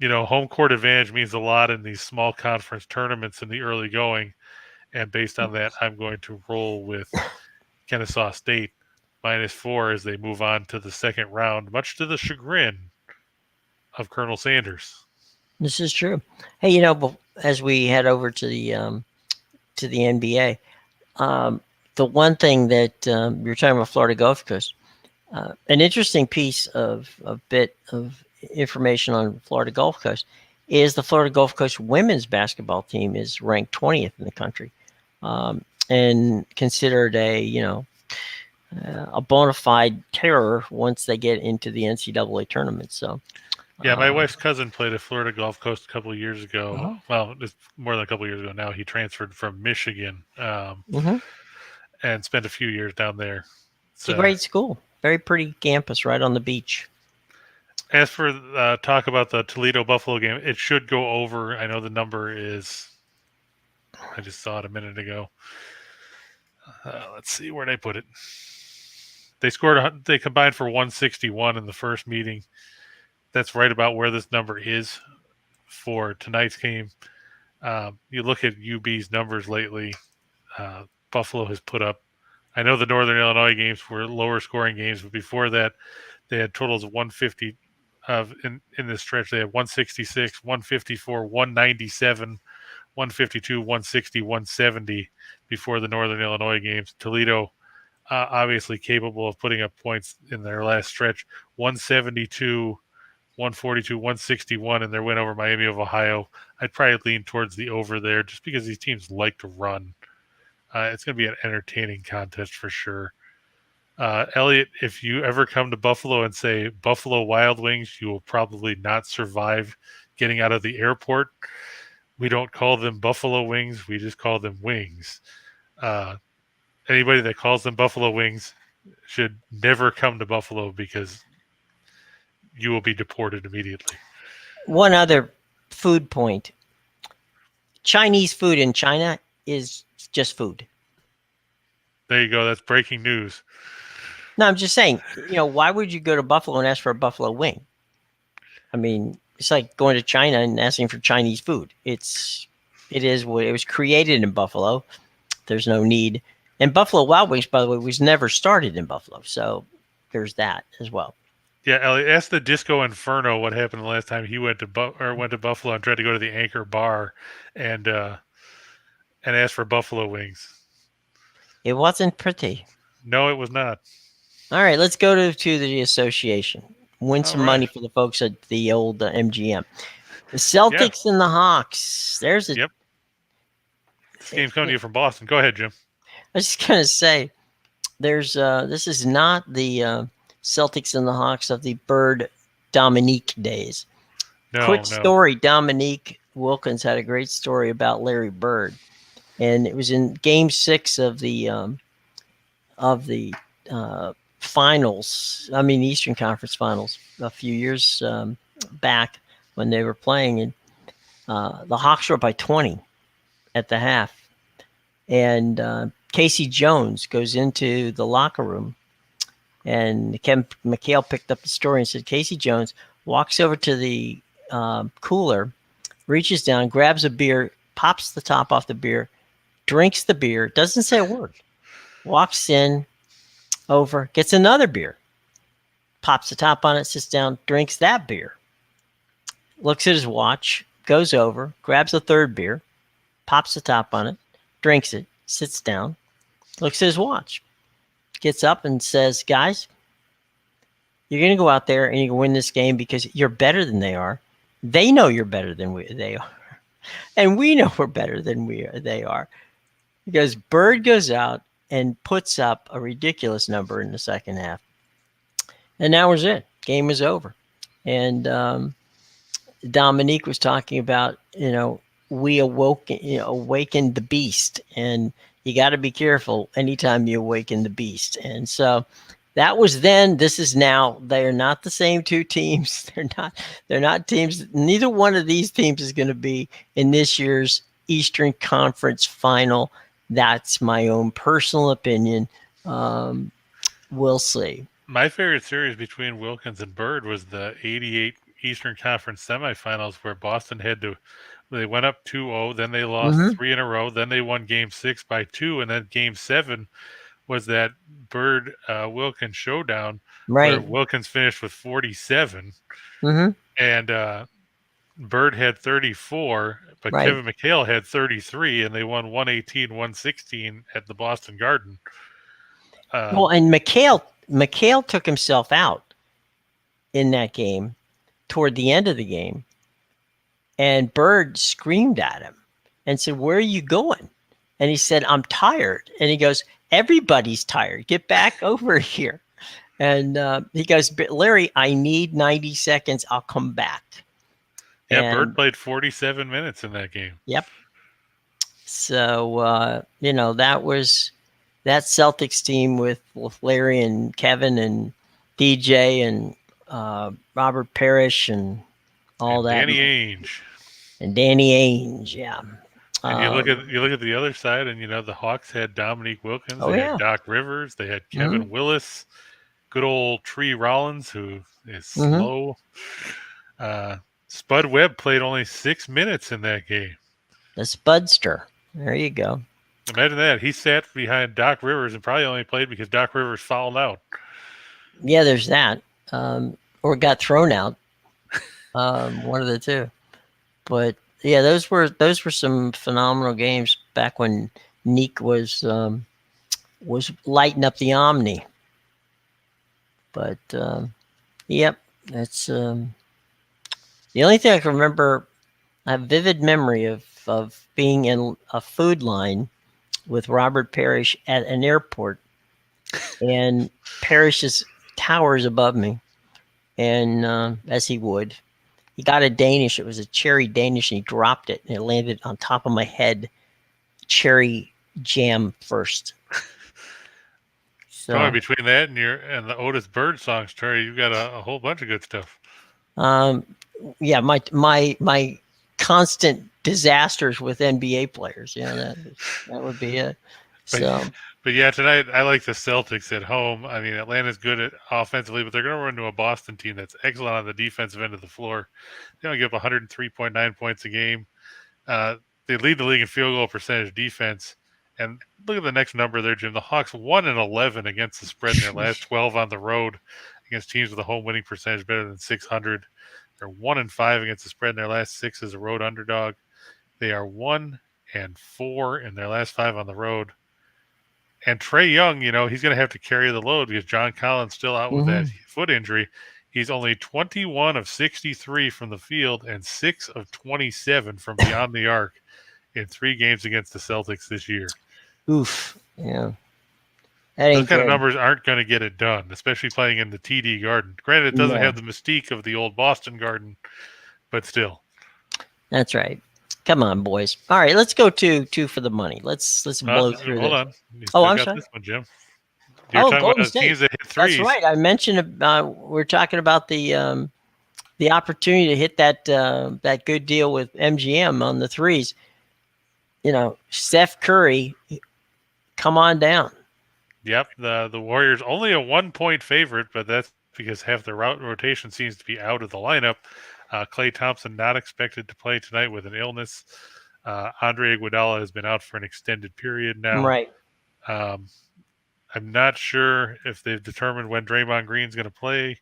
home court advantage means a lot in these small conference tournaments in the early going. And based on that, I'm going to roll with Kennesaw State -4 as they move on to the second round, much to the chagrin of Colonel Sanders. This is true. Hey, as we head over to the NBA, the one thing that you're talking about Florida Gulf Coast, an interesting piece of bit of information on Florida Gulf Coast is the Florida Gulf Coast women's basketball team is ranked 20th in the country, and considered a bona fide terror once they get into the NCAA tournament. So, yeah, my wife's cousin played at Florida Gulf Coast a couple of years ago. Uh-huh. Well, it's more than a couple of years ago now. He transferred from Michigan and spent a few years down there. It's a great school. Very pretty campus right on the beach. As for talk about the Toledo-Buffalo game, it should go over. I know the number is – I just saw it a minute ago. Let's see where they put it. They combined for 161 in the first meeting. That's right about where this number is for tonight's game. You look at UB's numbers lately. Buffalo has put up – I know the Northern Illinois games were lower scoring games, but before that, they had totals of 150 in this stretch. They had 166, 154, 197, 152, 160, 170 before the Northern Illinois games. Toledo obviously capable of putting up points in their last stretch. 172, 142, 161 in their win over Miami of Ohio. I'd probably lean towards the over there just because these teams like to run. It's going to be an entertaining contest for sure. Elliot, if you ever come to Buffalo and say Buffalo Wild Wings, you will probably not survive getting out of the airport. We don't call them Buffalo Wings. We just call them wings. Anybody that calls them Buffalo Wings should never come to Buffalo because you will be deported immediately. One other food point. Chinese food in China is just food. There you go. That's breaking news. No, I'm just saying, why would you go to Buffalo and ask for a buffalo wing? I mean, it's like going to China and asking for Chinese food. It was created in Buffalo. There's no need. And Buffalo Wild Wings, by the way, was never started in Buffalo. So there's that as well. Yeah, Elliot, ask the Disco Inferno what happened the last time he went to Buffalo and tried to go to the Anchor Bar and ask for buffalo wings. It wasn't pretty. No, it was not. All right, let's go to the association. Win some money for the folks at the old MGM. The Celtics and the Hawks. This game's coming to you from Boston. Go ahead, Jim. I was just gonna say, there's this is not the Celtics and the Hawks of the Bird Dominique days. Quick story: Dominique Wilkins had a great story about Larry Bird, and it was in Game 6 of the finals. I mean, Eastern Conference Finals a few years back when they were playing, and the Hawks were up by 20 at the half, and Casey Jones goes into the locker room, and Kevin McHale picked up the story and said Casey Jones walks over to the cooler, reaches down, grabs a beer, pops the top off the beer, drinks the beer, doesn't say a word, walks in, over, gets another beer, pops the top on it, sits down, drinks that beer, looks at his watch, goes over, grabs a third beer, pops the top on it, drinks it, sits down, looks at his watch, gets up and says, guys, you're going to go out there and you can win this game because you're better than they are. They know you're better than they are. And we know we're better than they are. Because Bird goes out and puts up a ridiculous number in the second half. And that was it. Game was over. And Dominique was talking about, we awakened the beast. And you got to be careful anytime you awaken the beast. And so that was then. This is now. They are not the same two teams. They're not teams. Neither one of these teams is going to be in this year's Eastern Conference Final. That's my own personal opinion. We'll see. My favorite series between Wilkins and Bird was the '88 Eastern Conference semifinals, where Boston they went up 2-0, then they lost 3 in a row, then they won Game 6 by 2, and then Game 7 was that Bird Wilkins showdown, where Wilkins finished with 47, and Bird had 34, but Kevin McHale had 33, and they won 118-116 at the Boston Garden. And McHale took himself out in that game toward the end of the game, and Bird screamed at him and said, "Where are you going?" And he said, "I'm tired." And he goes, "Everybody's tired. Get back over here." And he goes, "Larry, I need 90 seconds. I'll come back." Yeah, Bird played 47 minutes in that game. Yep. So, that was that Celtics team with Larry and Kevin and DJ and Robert Parrish and all that. Danny Ainge. And Danny Ainge, yeah. And you look at the other side, and the Hawks had Dominique Wilkins, they had Doc Rivers, they had Kevin Willis, good old Tree Rollins, who is slow. Spud Webb played only 6 minutes in that game. The Spudster. There you go. Imagine that. He sat behind Doc Rivers and probably only played because Doc Rivers fouled out. Yeah, there's that. Or got thrown out. One of the two. But yeah, those were some phenomenal games back when Neek was lighting up the Omni. But yep, that's the only thing I can remember. I have vivid memory of being in a food line with Robert Parrish at an airport, and Parrish's towers above me, and as he would. He got a Danish. It was a cherry Danish, and he dropped it, and it landed on top of my head. Cherry jam first. So between that and the Otis Bird songs, Terry, you've got a whole bunch of good stuff. Yeah, my constant disasters with NBA players. That would be it. But yeah, tonight I like the Celtics at home. I mean, Atlanta's good offensively, but they're going to run into a Boston team that's excellent on the defensive end of the floor. They only give up 103.9 points a game. They lead the league in field goal percentage defense. And look at the next number there, Jim. The Hawks 1-11 against the spread in their last 12 on the road against teams with a home winning percentage better than 600. They're 1-5 against the spread in their last 6 as a road underdog. They are 1-4 in their last 5 on the road. And Trae Young, he's going to have to carry the load because John Collins still out with that foot injury. He's only 21 of 63 from the field and 6 of 27 from beyond the arc. in 3 games against the Celtics this year. Oof. Yeah. That Those ain't kind of good. numbers aren't going to get it done, especially playing in the TD Garden. Granted, it doesn't No. have the mystique of the old Boston Garden, but still. That's right. Come on, boys. All right, let's go to two for the money. Let's blow through Hold this. on. You Oh, still I'm got sorry. this one, Jim. You're talking Golden about State. teams that hit That's threes. right. I mentioned we're talking about the opportunity to hit that that good deal with MGM on the threes. Steph Curry, come on down. Yep, the Warriors only a 1-point favorite, but that's because half their rotation seems to be out of the lineup. Klay Thompson not expected to play tonight with an illness. Andre Iguodala has been out for an extended period now. Right. I'm not sure if they've determined when Draymond Green's going to play.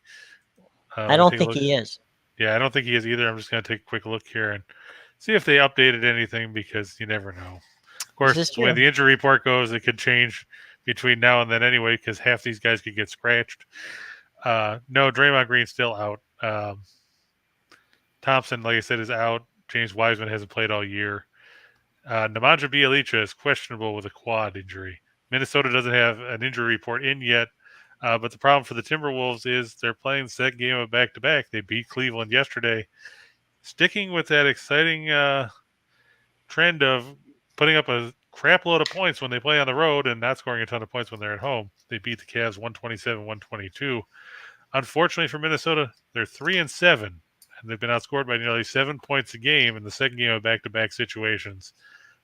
I don't think he is. Yeah, I don't think he is either. I'm just going to take a quick look here and see if they updated anything because you never know. Of course, the way the injury report goes, it could change between now and then anyway because half these guys could get scratched. No, Draymond Green's still out. Thompson, like I said, is out. James Wiseman hasn't played all year. Nemanja Bjelica is questionable with a quad injury. Minnesota doesn't have an injury report in yet, but the problem for the Timberwolves is they're playing the second game of back-to-back. They beat Cleveland yesterday. Sticking with that exciting trend of putting up a crap load of points when they play on the road and not scoring a ton of points when they're at home. They beat the Cavs 127-122. Unfortunately for Minnesota, they're 3-7, and they've been outscored by nearly 7 points a game in the second game of back-to-back situations.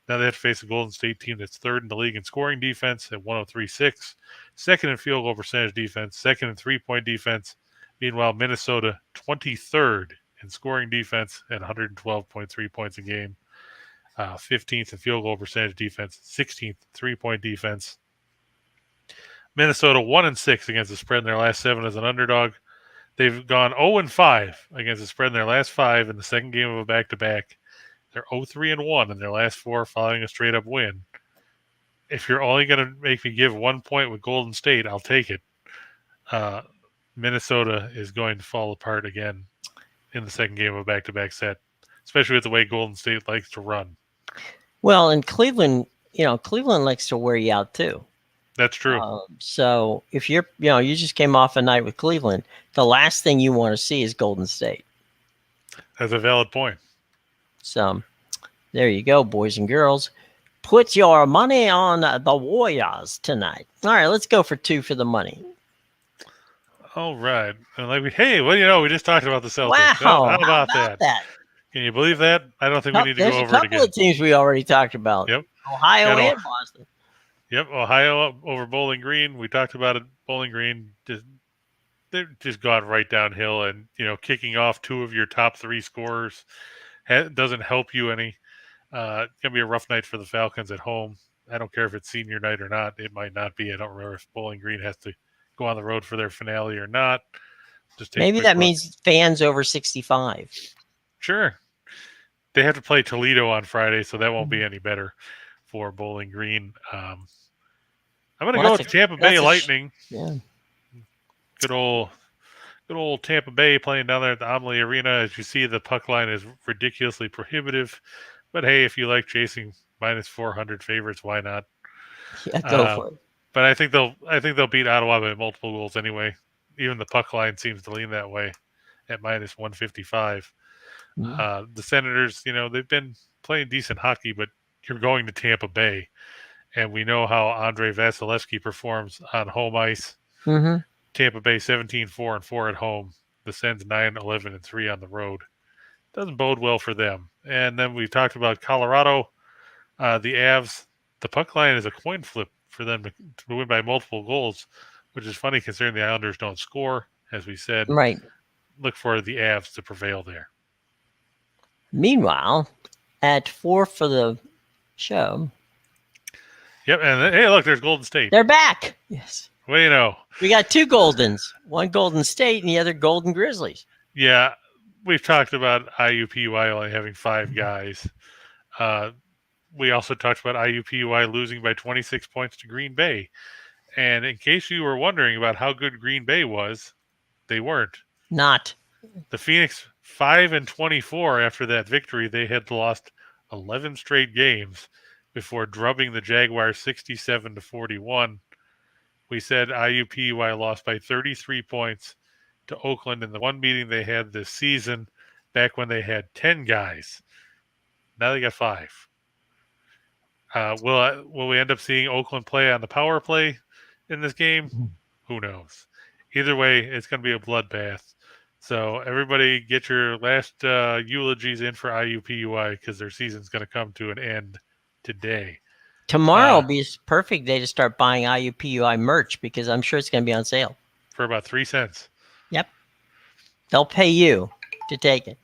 Now they have to face a Golden State team that's third in the league in scoring defense at 103.6, second in field goal percentage defense, second in three-point defense. Meanwhile, Minnesota 23rd in scoring defense at 112.3 points a game, 15th in field goal percentage defense, 16th three-point defense. Minnesota 1-6 against the spread in their last 7 as an underdog. They've gone 0-5 against the spread in their last 5 in the second game of a back-to-back. They're 0-3-1 in their last 4 following a straight-up win. If you're only going to make me give 1 point with Golden State, I'll take it. Minnesota is going to fall apart again in the second game of a back-to-back set, especially with the way Golden State likes to run. Well, and Cleveland, Cleveland likes to wear you out too. That's true. So if you just came off a night with Cleveland, the last thing you want to see is Golden State. That's a valid point. So there you go, boys and girls. Put your money on the Warriors tonight. All right, let's go for 2 for the money. All right. And we just talked about the Celtics. Wow. How about that? Can you believe that? I don't think we need to go over it again. There's a couple of teams we already talked about. Yep. Ohio and Boston. Yep, Ohio over Bowling Green. We talked about it. Bowling Green, they've just gone right downhill, and kicking off 2 of your top 3 scorers doesn't help you any. It's gonna be a rough night for the Falcons at home. I don't care if it's senior night or not. It might not be. I don't remember if Bowling Green has to go on the road for their finale or not. Maybe that means fans over 65. Sure. They have to play Toledo on Friday, so that won't be any better for Bowling Green. I'm going to go with Tampa Bay Lightning. Yeah. Good old Tampa Bay playing down there at the Amalie Arena. As you see, the puck line is ridiculously prohibitive. But hey, if you like chasing minus 400 favorites, why not? Yeah, go for it. But I think they'll beat Ottawa by multiple goals anyway. Even the puck line seems to lean that way at minus 155. Mm-hmm. The Senators, they've been playing decent hockey, but you're going to Tampa Bay. And we know how Andre Vasilevsky performs on home ice. Mm-hmm. Tampa Bay 17-4-4 at home. The Sens 9-11-3 on the road. Doesn't bode well for them. And then we talked about Colorado. The Avs, the puck line is a coin flip for them to win by multiple goals, which is funny considering the Islanders don't score, as we said. Right. Look for the Avs to prevail there. Meanwhile, at 4 for the show. Yep, and hey, look, there's Golden State. They're back. Yes. What do you know? We got 2 Goldens. One Golden State and the other Golden Grizzlies. Yeah, we've talked about IUPUI only having 5 guys. We also talked about IUPUI losing by 26 points to Green Bay. And in case you were wondering about how good Green Bay was, they weren't. Not. The Phoenix 5-24 after that victory, they had lost 11 straight games before drubbing the Jaguars 67-41. We said IUPUI lost by 33 points to Oakland in the one meeting they had this season, back when they had 10 guys. Now they got 5. Will we end up seeing Oakland play on the power play in this game? Who knows? Either way, it's going to be a bloodbath. So everybody get your last eulogies in for IUPUI, because their season's going to come to an end today. Tomorrow will be a perfect day to start buying IUPUI merch, because I'm sure it's going to be on sale. For about 3 cents. Yep. They'll pay you to take it.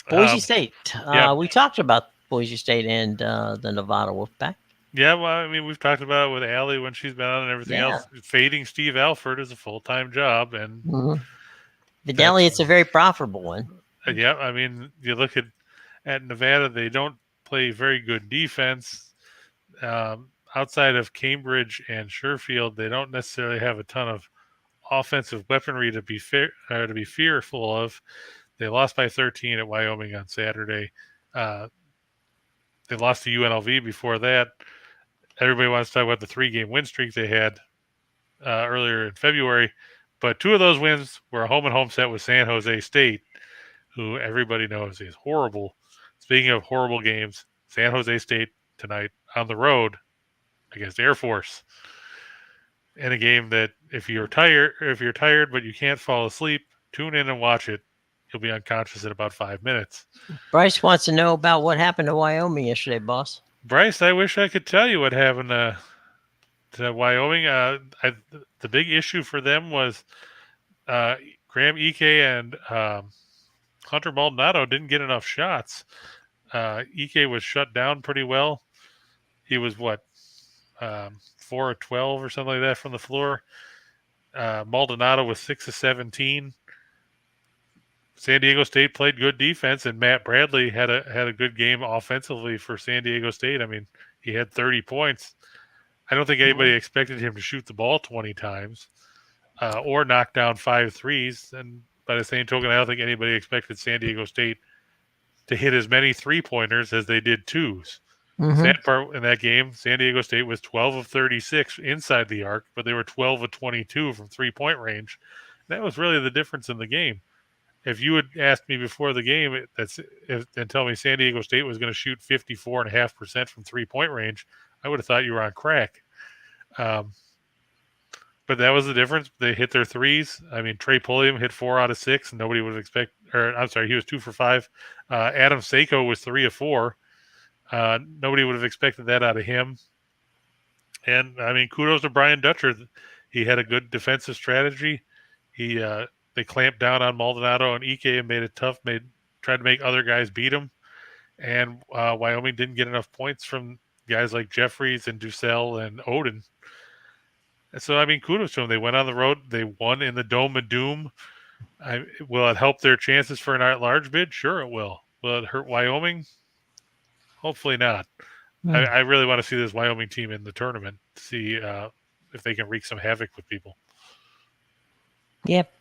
Boise State. Yeah. We talked about Boise State and the Nevada Wolfpack. Yeah, well, I mean, we've talked about it with Allie when she's been on and everything else. Fading Steve Alford is a full-time job, and Fidelity, it's a very profitable one. Yeah, I mean, you look at Nevada; they don't play very good defense. Outside of Cambridge and Sherfield, they don't necessarily have a ton of offensive weaponry to be fearful of. They lost by 13 at Wyoming on Saturday. They lost to UNLV before that. Everybody wants to talk about the 3-game win streak they had earlier in February, but 2 of those wins were a home-and-home set with San Jose State, who everybody knows is horrible. Speaking of horrible games, San Jose State tonight on the road against Air Force, in a game that if you're tired but you can't fall asleep, tune in and watch it. You'll be unconscious in about 5 minutes. Bryce wants to know about what happened to Wyoming yesterday, boss. Bryce, I wish I could tell you what happened to Wyoming. The big issue for them was Graham Ike and Hunter Maldonado didn't get enough shots. Ike was shut down pretty well. He was 4 of 12 or something like that from the floor. Maldonado was 6 of 17. San Diego State played good defense, and Matt Bradley had a good game offensively for San Diego State. I mean, he had 30 points. I don't think anybody expected him to shoot the ball 20 times or knock down 5 threes. And by the same token, I don't think anybody expected San Diego State to hit as many 3-pointers as they did 2s. Sad part in that game, San Diego State was 12 of 36 inside the arc, but they were 12 of 22 from 3-point range. That was really the difference in the game. If you had asked me before the game and tell me San Diego State was going to shoot 54.5% from 3-point range, I would have thought you were on crack. But that was the difference. They hit their threes. I mean, Trey Pulliam hit 4 out of 6, and nobody would have expected. Or I'm sorry, he was 2 for 5. Adam Seiko was 3 of 4. Nobody would have expected that out of him. And I mean, kudos to Brian Dutcher. He had a good defensive strategy. They clamped down on Maldonado and Ike and made it tough. Tried to make other guys beat him. And Wyoming didn't get enough points from guys like Jeffries and Dussel and Odin. And so, I mean, kudos to them. They went on the road. They won in the Dome of Doom. Will it help their chances for an at-large bid? Sure it will. Will it hurt Wyoming? Hopefully not. I really want to see this Wyoming team in the tournament to see if they can wreak some havoc with people. Yep.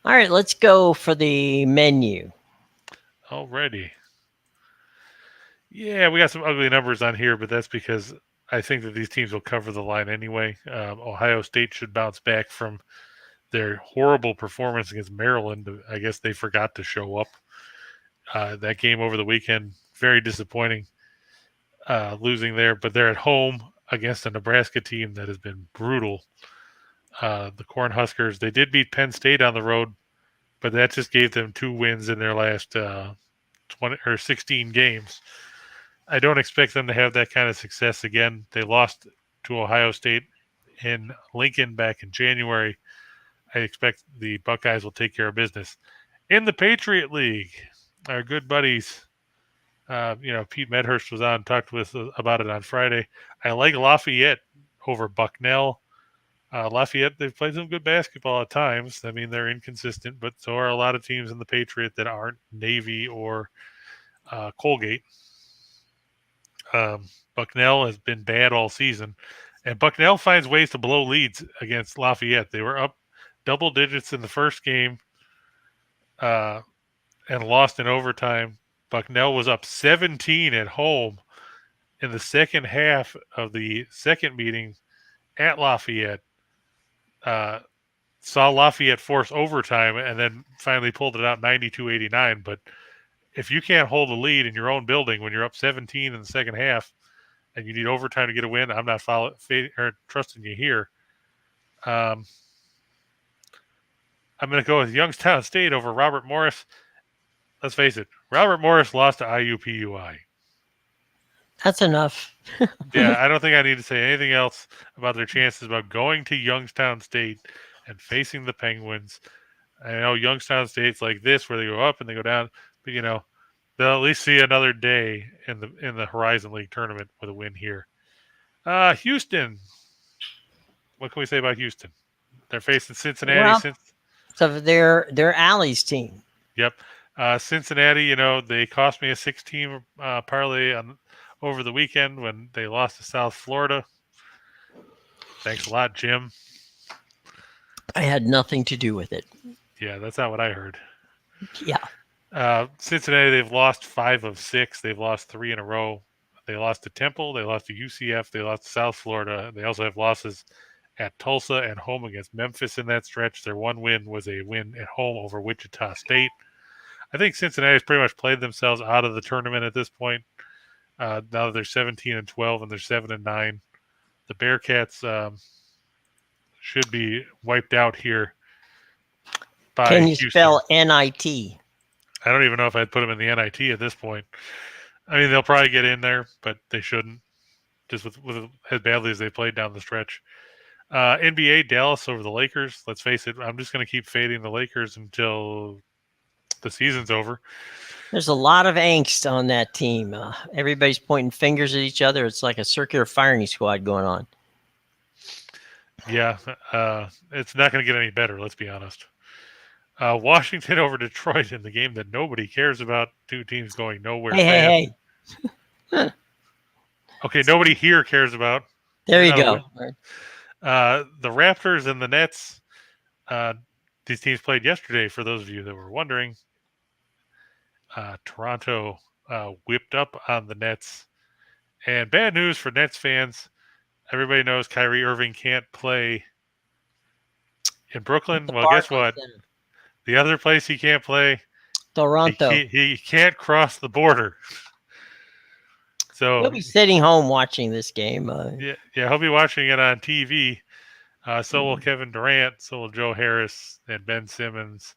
All right, let's go for the menu. Alrighty. Yeah, we got some ugly numbers on here, but that's because I think that these teams will cover the line anyway. Ohio State should bounce back from their horrible performance against Maryland. I guess they forgot to show up. That game over the weekend, very disappointing, losing there. But they're at home against a Nebraska team that has been brutal. The Cornhuskers, they did beat Penn State on the road, but that just gave them 2 wins in their last 20 or 16 games. I don't expect them to have that kind of success again. They lost to Ohio State in Lincoln back in January. I expect the Buckeyes will take care of business. In the Patriot League, our good buddies, Pete Medhurst was on and talked with us about it on Friday. I like Lafayette over Bucknell. Lafayette, they've played some good basketball at times. I mean, they're inconsistent, but so are a lot of teams in the Patriot that aren't Navy or Colgate. Bucknell has been bad all season, and Bucknell finds ways to blow leads against Lafayette. They were up double digits in the first game and lost in overtime, Bucknell was up 17 at home in the second half of the second meeting at Lafayette. Saw Lafayette force overtime and then finally pulled it out 92-89. But if you can't hold a lead in your own building when you're up 17 in the second half and you need overtime to get a win, I'm not trusting you here. I'm going to go with Youngstown State over Robert Morris. Let's face it, Robert Morris lost to IUPUI. That's enough. Yeah, I don't think I need to say anything else about their chances about going to Youngstown State and facing the Penguins. I know Youngstown State's like this, where they go up and they go down, but they'll at least see another day in the Horizon League tournament with a win here. Houston. What can we say about Houston? They're facing Cincinnati. Well, so their Alley's team. Yep. Cincinnati, they cost me a 6-team parlay over the weekend when they lost to South Florida. Thanks a lot, Jim. I had nothing to do with it. Yeah, that's not what I heard. Yeah. Cincinnati, they've lost 5 of 6. They've lost 3 in a row. They lost to Temple. They lost to UCF. They lost to South Florida. They also have losses at Tulsa and home against Memphis in that stretch. Their one win was a win at home over Wichita State. I think Cincinnati's pretty much played themselves out of the tournament at this point. Now that they're 17-12 and they're 7-9. The Bearcats should be wiped out here by Can you Houston. spell NIT? I don't even know if I'd put them in the NIT at this point. I mean, they'll probably get in there, but they shouldn't, just with as badly as they played down the stretch. NBA, Dallas over the Lakers. Let's face it, I'm just going to keep fading the Lakers until the season's over. There's a lot of angst on that team. Everybody's pointing fingers at each other. It's like a circular firing squad going on. Yeah, it's not going to get any better, let's be honest. Washington over Detroit in the game that nobody cares about. 2 teams going nowhere. Hey. Okay, nobody here cares about. There you go. The Raptors and the Nets. These teams played yesterday, for those of you that were wondering. Toronto whipped up on the Nets. And bad news for Nets fans. Everybody knows Kyrie Irving can't play in Brooklyn. Well, guess what? The other place he can't play, Toronto. He can't cross the border. So he'll be sitting home watching this game. Yeah, he'll be watching it on TV. So will Kevin Durant. So will Joe Harris and Ben Simmons.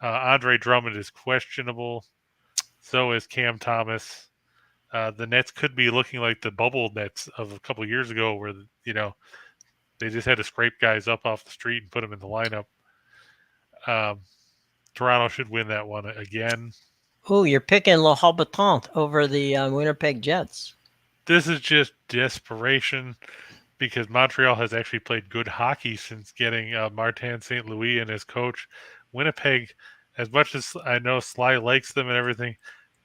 Andre Drummond is questionable. So is Cam Thomas. The Nets could be looking like the bubble Nets of a couple of years ago, where they just had to scrape guys up off the street and put them in the lineup. Toronto should win that one again. Oh, you're picking Le Habitant over the Winnipeg Jets. This is just desperation because Montreal has actually played good hockey since getting Martin St. Louis and his coach. Winnipeg, as much as I know Sly likes them and everything,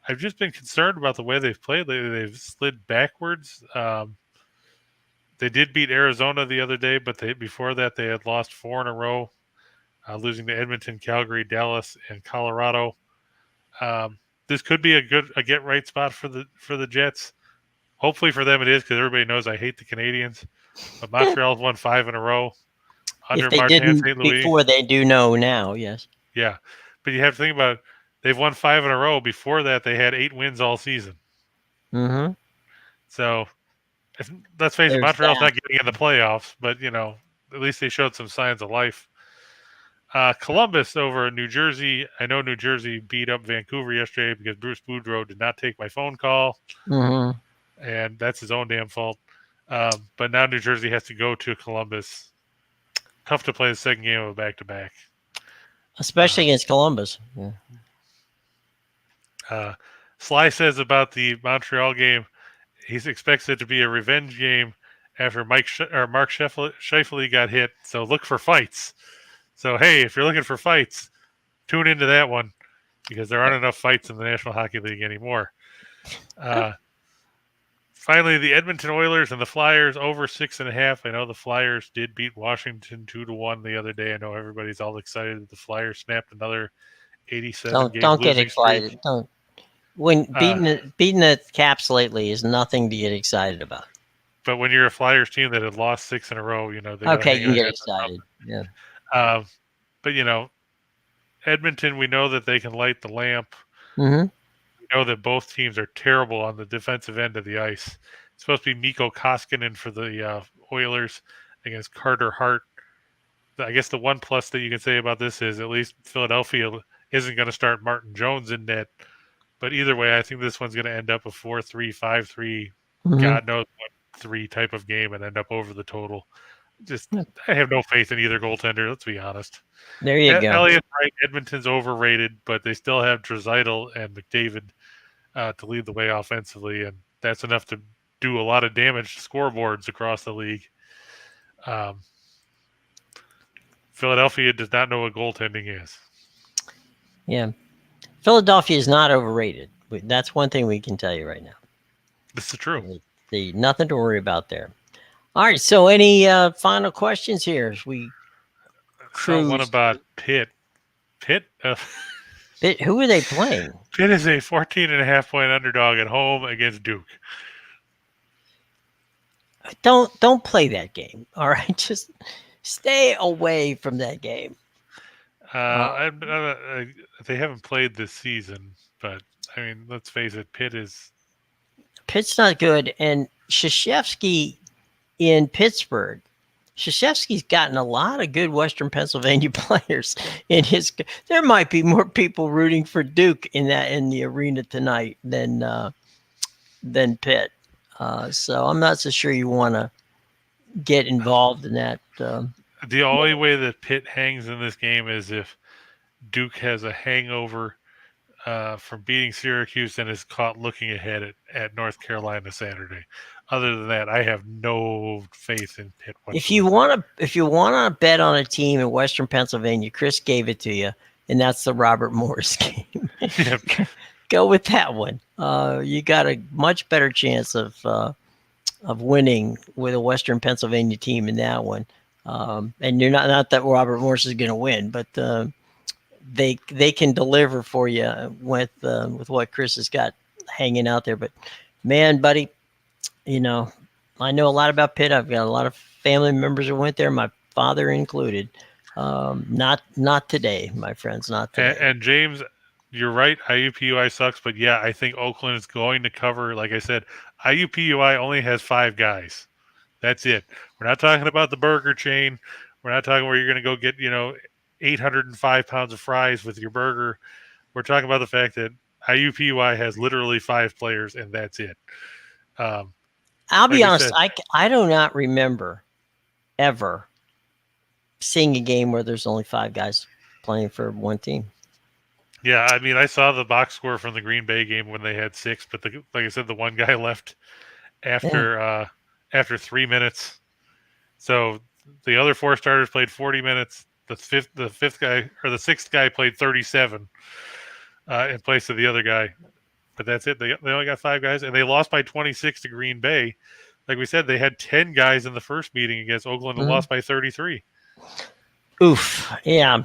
I've just been concerned about the way they've played lately. They've slid backwards. They did beat Arizona the other day, but before that they had lost 4 in a row, losing to Edmonton, Calgary, Dallas, and Colorado. This could be a get right spot for the Jets. Hopefully for them it is, because everybody knows I hate the Canadians. But Montreal's won 5 in a row under Martin St. Louis. Before they do know now, yes. Yeah, but you have to think about it. They've won 5 in a row. Before that, they had 8 wins all season. Mm-hmm. So let's face it, Montreal's not getting in the playoffs, but at least they showed some signs of life. Columbus over New Jersey. I know New Jersey beat up Vancouver yesterday because Bruce Boudreau did not take my phone call, and that's his own damn fault. But now New Jersey has to go to Columbus. Tough to play the second game of a back-to-back. Especially against Columbus. Yeah. Sly says about the Montreal game, he expects it to be a revenge game after Mark Scheifele got hit. So look for fights. So, hey, if you're looking for fights, tune into that one because there aren't enough fights in the National Hockey League anymore. Finally, the Edmonton Oilers and the Flyers over 6.5. I know the Flyers did beat Washington 2-1 the other day. I know everybody's all excited that the Flyers snapped another 87 game Don't get losing excited. streak. Don't. when beating the Caps lately is nothing to get excited about. But when you're a Flyers team that had lost 6 in a row, they got to Okay, hang you can their get heads up. excited. Yeah. But Edmonton, we know that they can light the lamp. Mm-hmm. We know that both teams are terrible on the defensive end of the ice. It's supposed to be Mikko Koskinen for the Oilers against Carter Hart. I guess the one plus that you can say about this is at least Philadelphia isn't going to start Martin Jones in net. But either way, I think this one's going to end up a 4-3, 5-3, Mm-hmm. God knows what 3 type of game and end up over the total. I have no faith in either goaltender, let's be honest. There you go. Elliott's right, Edmonton's overrated, but they still have Draisaitl and McDavid to lead the way offensively, and that's enough to do a lot of damage to scoreboards across the league. Philadelphia does not know what goaltending is. Yeah. Philadelphia is not overrated. That's one thing we can tell you right now. This is true. Nothing to worry about there. All right. So, any final questions here as we cruise? One about Pitt. Pitt? Who are they playing? Pitt is a 14.5-point underdog at home against Duke. Don't play that game. All right. Just stay away from that game. They haven't played this season, but I mean, let's face it, Pitt's not good. And Krzyzewski in Pittsburgh, Krzyzewski's gotten a lot of good Western Pennsylvania players in his. There might be more people rooting for Duke in the arena tonight than Pitt. So I'm not so sure you want to get involved in that. The only way that Pitt hangs in this game is if Duke has a hangover from beating Syracuse and is caught looking ahead at North Carolina Saturday. Other than that, I have no faith in Pitt whatsoever. If you want to bet on a team in Western Pennsylvania, Chris gave it to you, and that's the Robert Morris game. Yep. Go with that one. You got a much better chance of winning with a Western Pennsylvania team in that one. And you're not that Robert Morris is going to win, but they can deliver for you with what Chris has got hanging out there. But man, buddy, I know a lot about Pitt. I've got a lot of family members that went there, my father included. Not today, my friends, not today. And James, you're right. IUPUI sucks, but yeah, I think Oakland is going to cover. Like I said, IUPUI only has 5 guys. That's it. We're not talking about the burger chain. We're not talking where you're going to go get 805 pounds of fries with your burger. We're talking about the fact that IUPUI has literally 5 players, and that's it. I'll be honest. I do not remember ever seeing a game where there's only 5 guys playing for one team. Yeah, I mean, I saw the box score from the Green Bay game when they had 6, but like I said, the one guy left after 3 minutes. So the other 4 starters played 40 minutes. The fifth guy or the 6th guy played 37 in place of the other guy. But that's it. They only got 5 guys, and they lost by 26 to Green Bay. Like we said, they had 10 guys in the first meeting against Oakland and lost by 33. Oof. Yeah.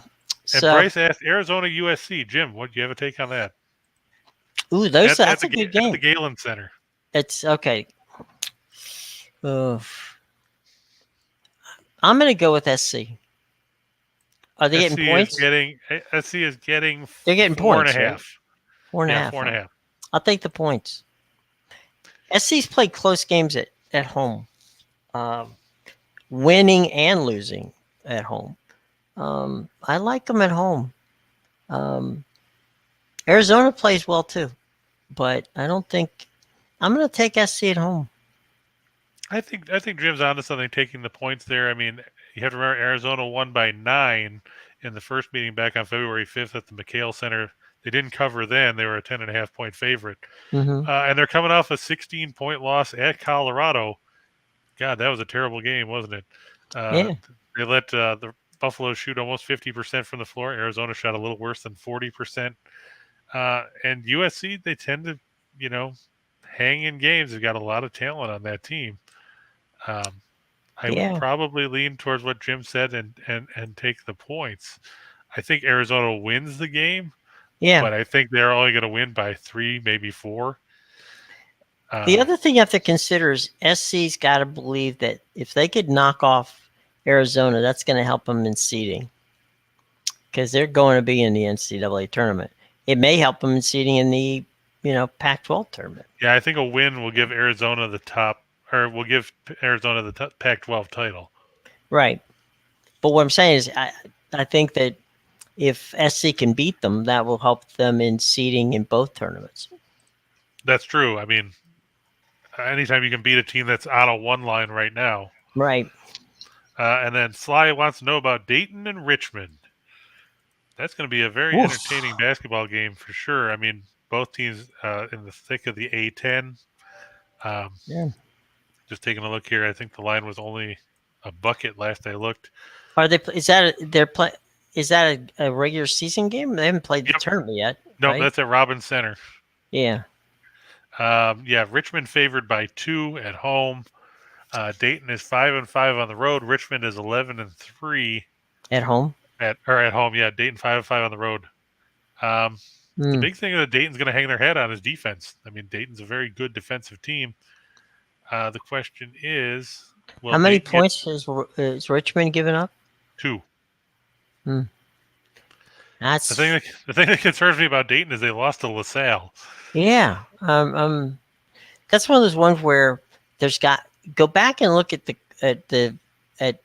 And Bryce asked Arizona USC. Jim, what do you have a take on that? Ooh, that's a good game. At the Galen Center. It's okay. I'm going to go with SC. Are they getting points? SC is getting. They're getting 4.5. Right? 4.5. 4.5. I'll take the points. SC's played close games at home, winning and losing at home. I like them at home. Arizona plays well too, but I don't think I'm going to take SC at home. I think Jim's onto something taking the points there. I mean, you have to remember Arizona won by 9 in the first meeting back on February 5th at the McHale Center. They didn't cover then. They were a 10.5-point favorite. Mm-hmm. And they're coming off a 16-point loss at Colorado. God, that was a terrible game, wasn't it? Yeah. They let the Buffalo shoot almost 50% from the floor. Arizona shot a little worse than 40%. And USC, they tend to, hang in games. They've got a lot of talent on that team. I would probably lean towards what Jim said and take the points. I think Arizona wins the game, Yeah. but I think they're only going to win by 3, maybe 4. The other thing you have to consider is SC's got to believe that if they could knock off Arizona, that's going to help them in seeding because they're going to be in the NCAA tournament. It may help them in seeding in the Pac-12 tournament. Yeah, I think a win will give Arizona the Pac-12 title. Right. But what I'm saying is I think that if SC can beat them, that will help them in seeding in both tournaments. That's true. I mean, anytime you can beat a team that's out of one line right now. Right. And then Sly wants to know about Dayton and Richmond. That's going to be a very entertaining basketball game for sure. I mean, both teams in the thick of the A10. Yeah. Just taking a look here, I think the line was only a bucket last I looked. Are they? Is that their play? Is that a regular season game? They haven't played the tournament yet. No, right? That's at Robins Center. Yeah. Richmond favored by 2 at home. Dayton is 5-5 on the road. Richmond is 11-3 at home. At home, yeah. Dayton 5-5 on the road. The big thing that Dayton's going to hang their head on is defense. I mean, Dayton's a very good defensive team. The question is, how many points is Richmond giving up? 2. That's the thing that concerns me about Dayton is they lost to LaSalle. Yeah, that's one of those ones where go back and look at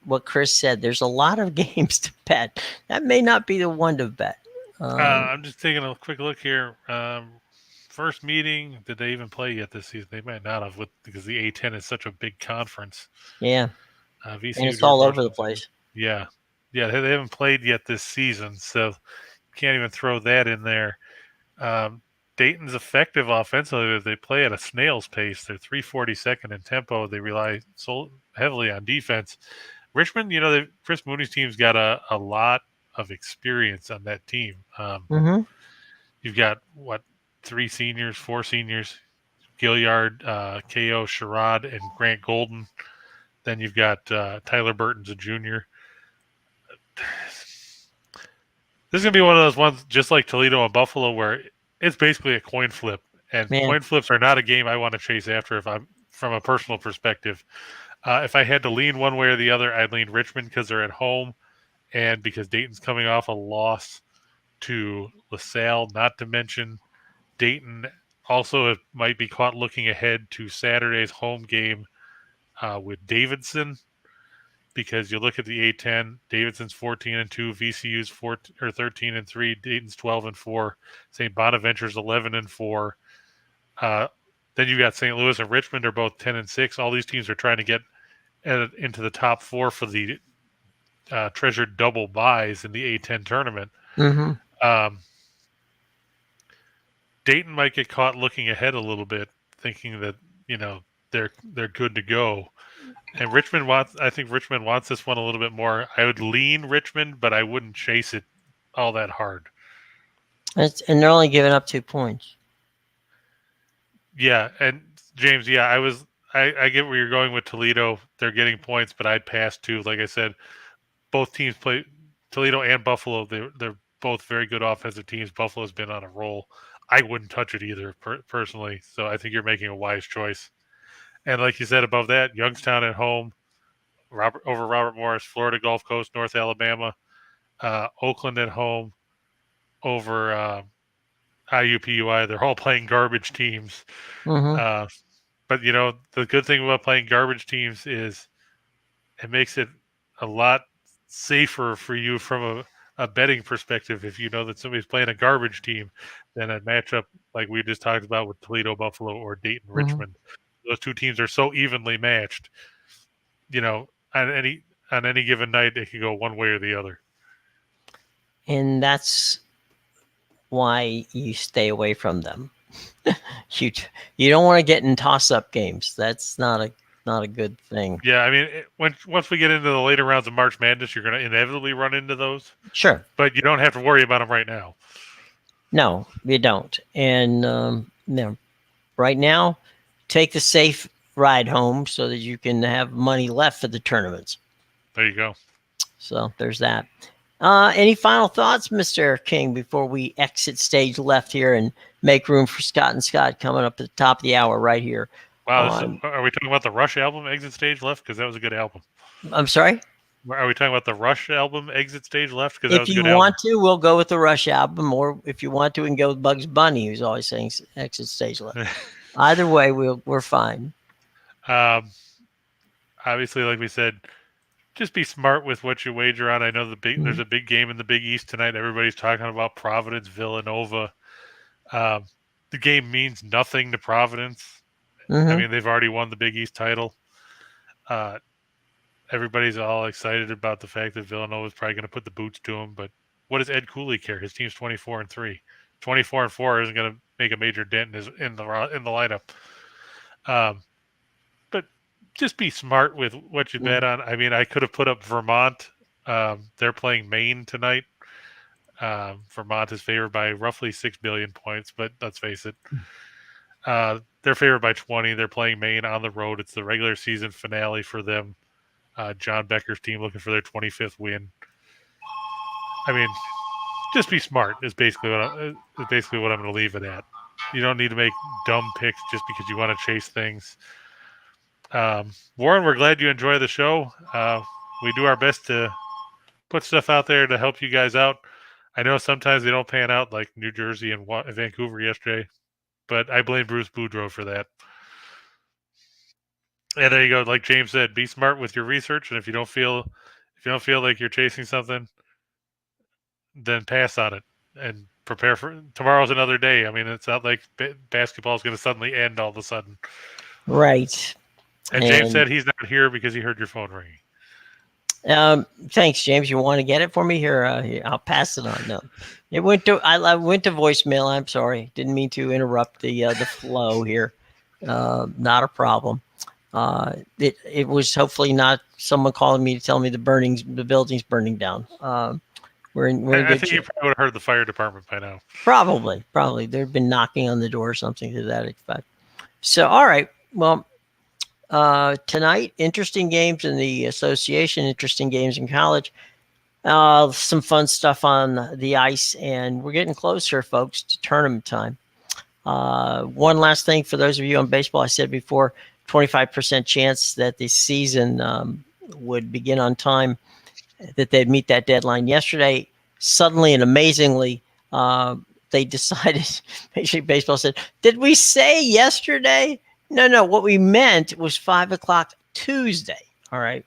what Chris said. There's a lot of games to bet. That may not be the one to bet. I'm just taking a quick look here. First meeting, did they even play yet this season? They might not have, because the A10 is such a big conference. Yeah, VCU, and it's all over the place. Yeah, they haven't played yet this season, so can't even throw that in there. Dayton's effective offensively. They play at a snail's pace. They're 342nd in tempo. They rely so heavily on defense. Richmond, Chris Mooney's team's got a lot of experience on that team. You've got 4 seniors, Gilliard, K.O. Sherrod, and Grant Golden. Then you've got Tyler Burton's a junior. This is going to be one of those ones, just like Toledo and Buffalo, where it's basically a coin flip. And coin flips are not a game I want to chase after if I'm from a personal perspective. If I had to lean one way or the other, I'd lean Richmond because they're at home and because Dayton's coming off a loss to LaSalle, not to mention Dayton also might be caught looking ahead to Saturday's home game with Davidson, because you look at the A10, Davidson's 14-2, VCU's 13-3, Dayton's 12-4, St. Bonaventure's 11-4. Then you got St. Louis and Richmond are both 10-6. All these teams are trying to get into the top 4 for the treasured double buys in the A10 tournament. Dayton might get caught looking ahead a little bit, thinking that they're good to go. And I think Richmond wants this one a little bit more. I would lean Richmond, but I wouldn't chase it all that hard. And they're only giving up 2 points. Yeah, and James, I get where you're going with Toledo. They're getting points, but I'd pass too. Like I said, both teams play, Toledo and Buffalo. They're both very good offensive teams. Buffalo's been on a roll. I wouldn't touch it either, personally. So I think you're making a wise choice. And like you said, above that, Youngstown at home, over Robert Morris, Florida Gulf Coast, North Alabama, Oakland at home, over IUPUI. They're all playing garbage teams. But the good thing about playing garbage teams is it makes it a lot safer for you from a betting perspective if you know that somebody's playing a garbage team than a matchup like we just talked about with Toledo, Buffalo, or Dayton, Richmond. Those two teams are so evenly matched. On any given night, it can go one way or the other. And that's why you stay away from them. You don't want to get in toss-up games. That's not a good thing. Yeah, I mean, once we get into the later rounds of March Madness, you're going to inevitably run into those. Sure. But you don't have to worry about them right now. No, you don't. And right now, take the safe ride home so that you can have money left for the tournaments. There you go. So there's that. Any final thoughts, Mr. King, before we exit stage left here and make room for Scott and Scott coming up at the top of the hour right here Wow, on. are we talking about the Rush album, Exit Stage Left? Because that was a good album. I'm sorry? Are we talking about the Rush album, Exit Stage Left? Because that If was a you good album. want to, we'll go with the Rush album, or if you want to, we can go with Bugs Bunny, who's always saying exit stage left. Either way, we're fine. Obviously, like we said, just be smart with what you wager on. I know there's a big game in the Big East tonight. Everybody's talking about Providence, Villanova. The game means nothing to Providence. I mean, they've already won the Big East title. Everybody's all excited about the fact that Villanova is probably going to put the boots to them. But what does Ed Cooley care? His team's 24-3. 24-4 isn't going to make a major dent in the lineup. But just be smart with what you bet on. I mean, I could have put up Vermont. They're playing Maine tonight. Vermont is favored by roughly 6 billion points, but let's face it. They're favored by 20. They're playing Maine on the road. It's the regular season finale for them. John Becker's team looking for their 25th win. I mean, just be smart is basically what I'm going to leave it at. You don't need to make dumb picks just because you want to chase things. Warren, we're glad you enjoy the show. We do our best to put stuff out there to help you guys out. I know sometimes they don't pan out like New Jersey and Vancouver yesterday, but I blame Bruce Boudreau for that. And there you go. Like James said, be smart with your research, and if you don't feel like you're chasing something, then pass on it and prepare for tomorrow's another day. I mean, it's not like basketball is going to suddenly end all of a sudden. Right. And James said he's not here because he heard your phone ringing. Thanks, James. You want to get it for me here? I'll pass it on. No, it went to I went to voicemail. I'm sorry, didn't mean to interrupt the flow here. Not a problem. It was hopefully not someone calling me to tell me the building's burning down. We're in I think you probably would have heard the fire department by now. Probably they've been knocking on the door or something to that effect. So all right, well. Tonight, interesting games in the association, interesting games in college, some fun stuff on the ice, and we're getting closer, folks, to tournament time. One last thing for those of you on baseball, I said before, 25% chance that the season would begin on time, that they'd meet that deadline yesterday. Suddenly and amazingly, they decided, Major League Baseball said, did we say yesterday? No. What we meant was 5:00 Tuesday. All right.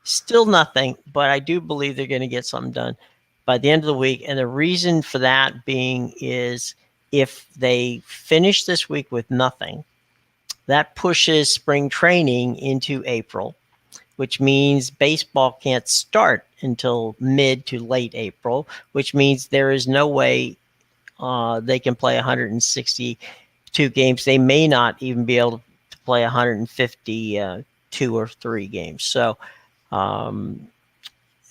Still nothing, but I do believe they're going to get something done by the end of the week. And the reason for that being is if they finish this week with nothing, that pushes spring training into April, which means baseball can't start until mid to late April, which means there is no way they can play 162 games. They may not even be able to play 152 or 3 games. So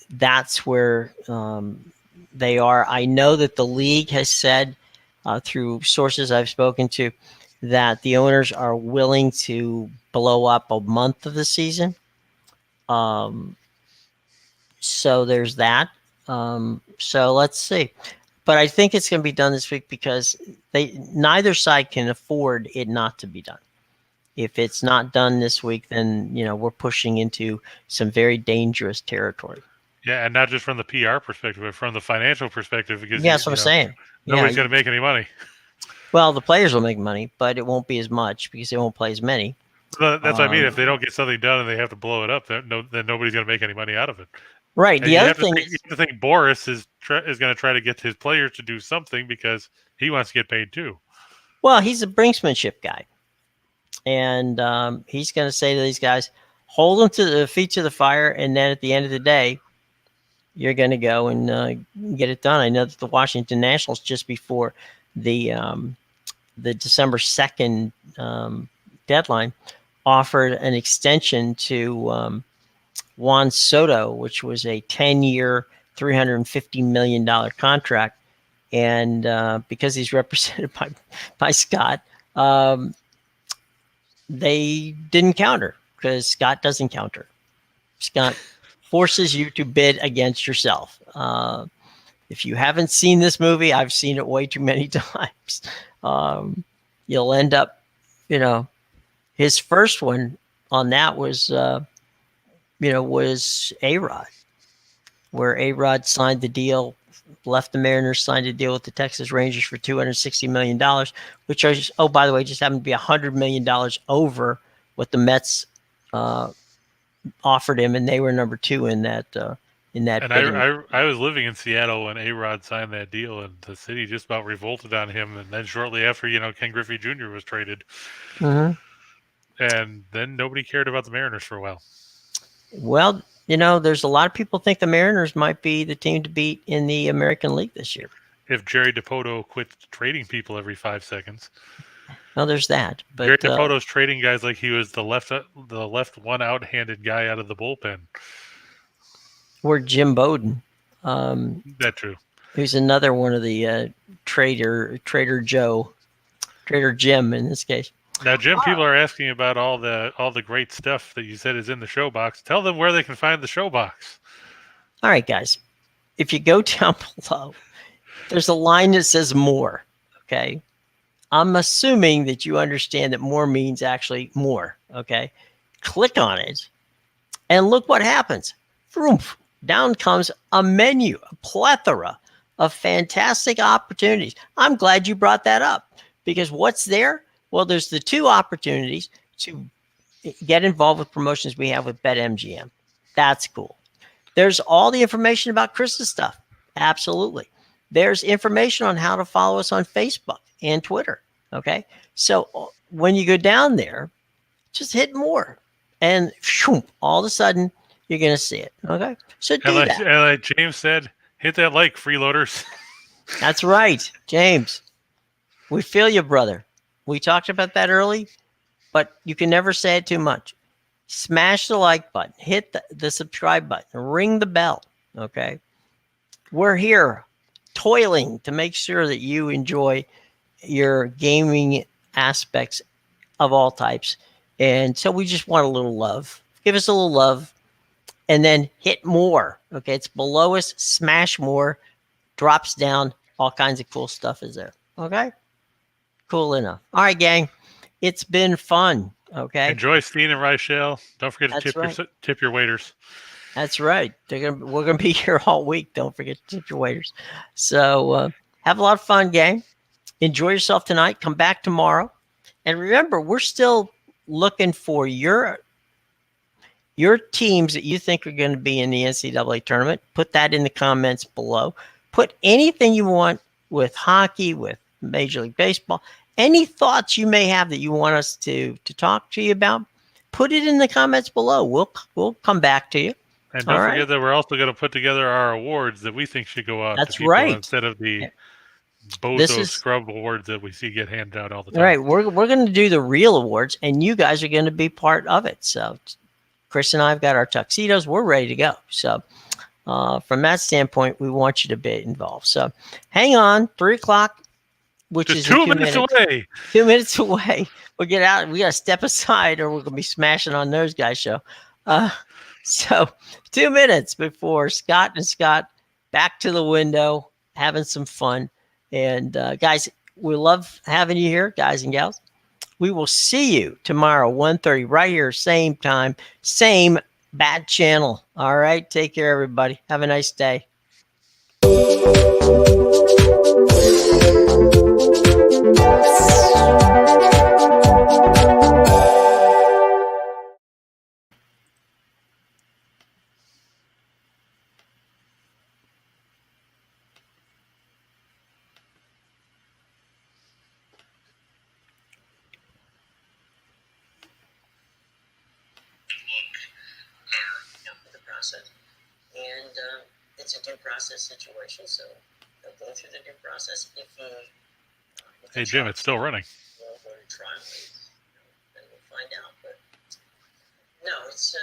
that's where they are. I know that the league has said through sources I've spoken to that the owners are willing to blow up a month of the season. So there's that. So let's see. But I think it's going to be done this week because neither side can afford it not to be done. If it's not done this week, then we're pushing into some very dangerous territory. Yeah, and not just from the PR perspective, but from the financial perspective. Because that's what I'm saying. Nobody's going to make any money. Well, the players will make money, but it won't be as much because they won't play as many. That's what I mean. If they don't get something done and they have to blow it up, then nobody's going to make any money out of it. Right. And the other thing is, you think Boris is going to try to get his players to do something because he wants to get paid too. Well, he's a brinksmanship guy, and he's going to say to these guys, "Hold them to the feet to the fire," and then at the end of the day, you're going to go and get it done. I know that the Washington Nationals just before the December 2nd deadline offered an extension to Juan Soto, which was a 10-year, $350 million contract. And because he's represented by Scott, they didn't counter because Scott doesn't counter. Scott forces you to bid against yourself. If you haven't seen this movie, I've seen it way too many times. You'll end up, his first one on that was, was A-Rod, where A-Rod signed the deal, left the Mariners, signed a deal with the Texas Rangers for $260 million, which is, by the way, just happened to be $100 million over what the Mets offered him, and they were number 2 in that. And I was living in Seattle when A-Rod signed that deal, and the city just about revolted on him. And then shortly after, Ken Griffey Jr. was traded. Mm-hmm. And then nobody cared about the Mariners for a while. Well, there's a lot of people think the Mariners might be the team to beat in the American League this year. If Jerry Dipoto quit trading people every 5 seconds. Well, there's that. But Jerry Dipoto's trading guys like he was the left one out-handed guy out of the bullpen. Or Jim Bowden. That's true. Who's another one of the Trader Jim in this case. Now, Jim, people are asking about all the great stuff that you said is in the show box. Tell them where they can find the show box. All right, guys. If you go down below, there's a line that says more. Okay. I'm assuming that you understand that more means actually more. Okay. Click on it and look what happens. Vroom, down comes a menu, a plethora of fantastic opportunities. I'm glad you brought that up because what's there? Well, there's the 2 opportunities to get involved with promotions we have with BetMGM. That's cool. There's all the information about Chris's stuff. Absolutely. There's information on how to follow us on Facebook and Twitter. Okay. So when you go down there, just hit more and all of a sudden you're going to see it. Okay. So do that. And like James said, hit that like, freeloaders. That's right. James, we feel you, brother. We talked about that early, but you can never say it too much. Smash the like button, hit the subscribe button, ring the bell. Okay. We're here toiling to make sure that you enjoy your gaming aspects of all types. And so we just want a little love. Give us a little love and then hit more. Okay. It's below us. Smash more, drops down. All kinds of cool stuff is there. Okay. Cool enough. All right, gang. It's been fun. Okay. Enjoy Steen and Reichel. Don't forget to tip your waiters. That's right. We're gonna be here all week. Don't forget to tip your waiters. So have a lot of fun, gang. Enjoy yourself tonight. Come back tomorrow. And remember, we're still looking for your teams that you think are going to be in the NCAA tournament. Put that in the comments below. Put anything you want with hockey, with Major League Baseball. Any thoughts you may have that you want us to talk to you about, put it in the comments below. We'll come back to you. And don't forget that we're also going to put together our awards that we think should go out to people instead of the bozo scrub awards that we see get handed out all the time. Right. We're going to do the real awards, and you guys are going to be part of it. So Chris and I have got our tuxedos. We're ready to go. So from that standpoint, we want you to be involved. So hang on, 3:00. Which just is 2 minutes away. 2 minutes away. We'll get out. We got to step aside or we're going to be smashing on those guys' show. So 2 minutes before Scott back to the window, having some fun. And guys, we love having you here, guys and gals. We will see you tomorrow, 1:30, right here, same time, same bat channel. All right. Take care, everybody. Have a nice day. And it's a due process situation, so they'll go through the due process. If hey, Jim, it's still running. We'll go to trial, and we'll find out. But no, it's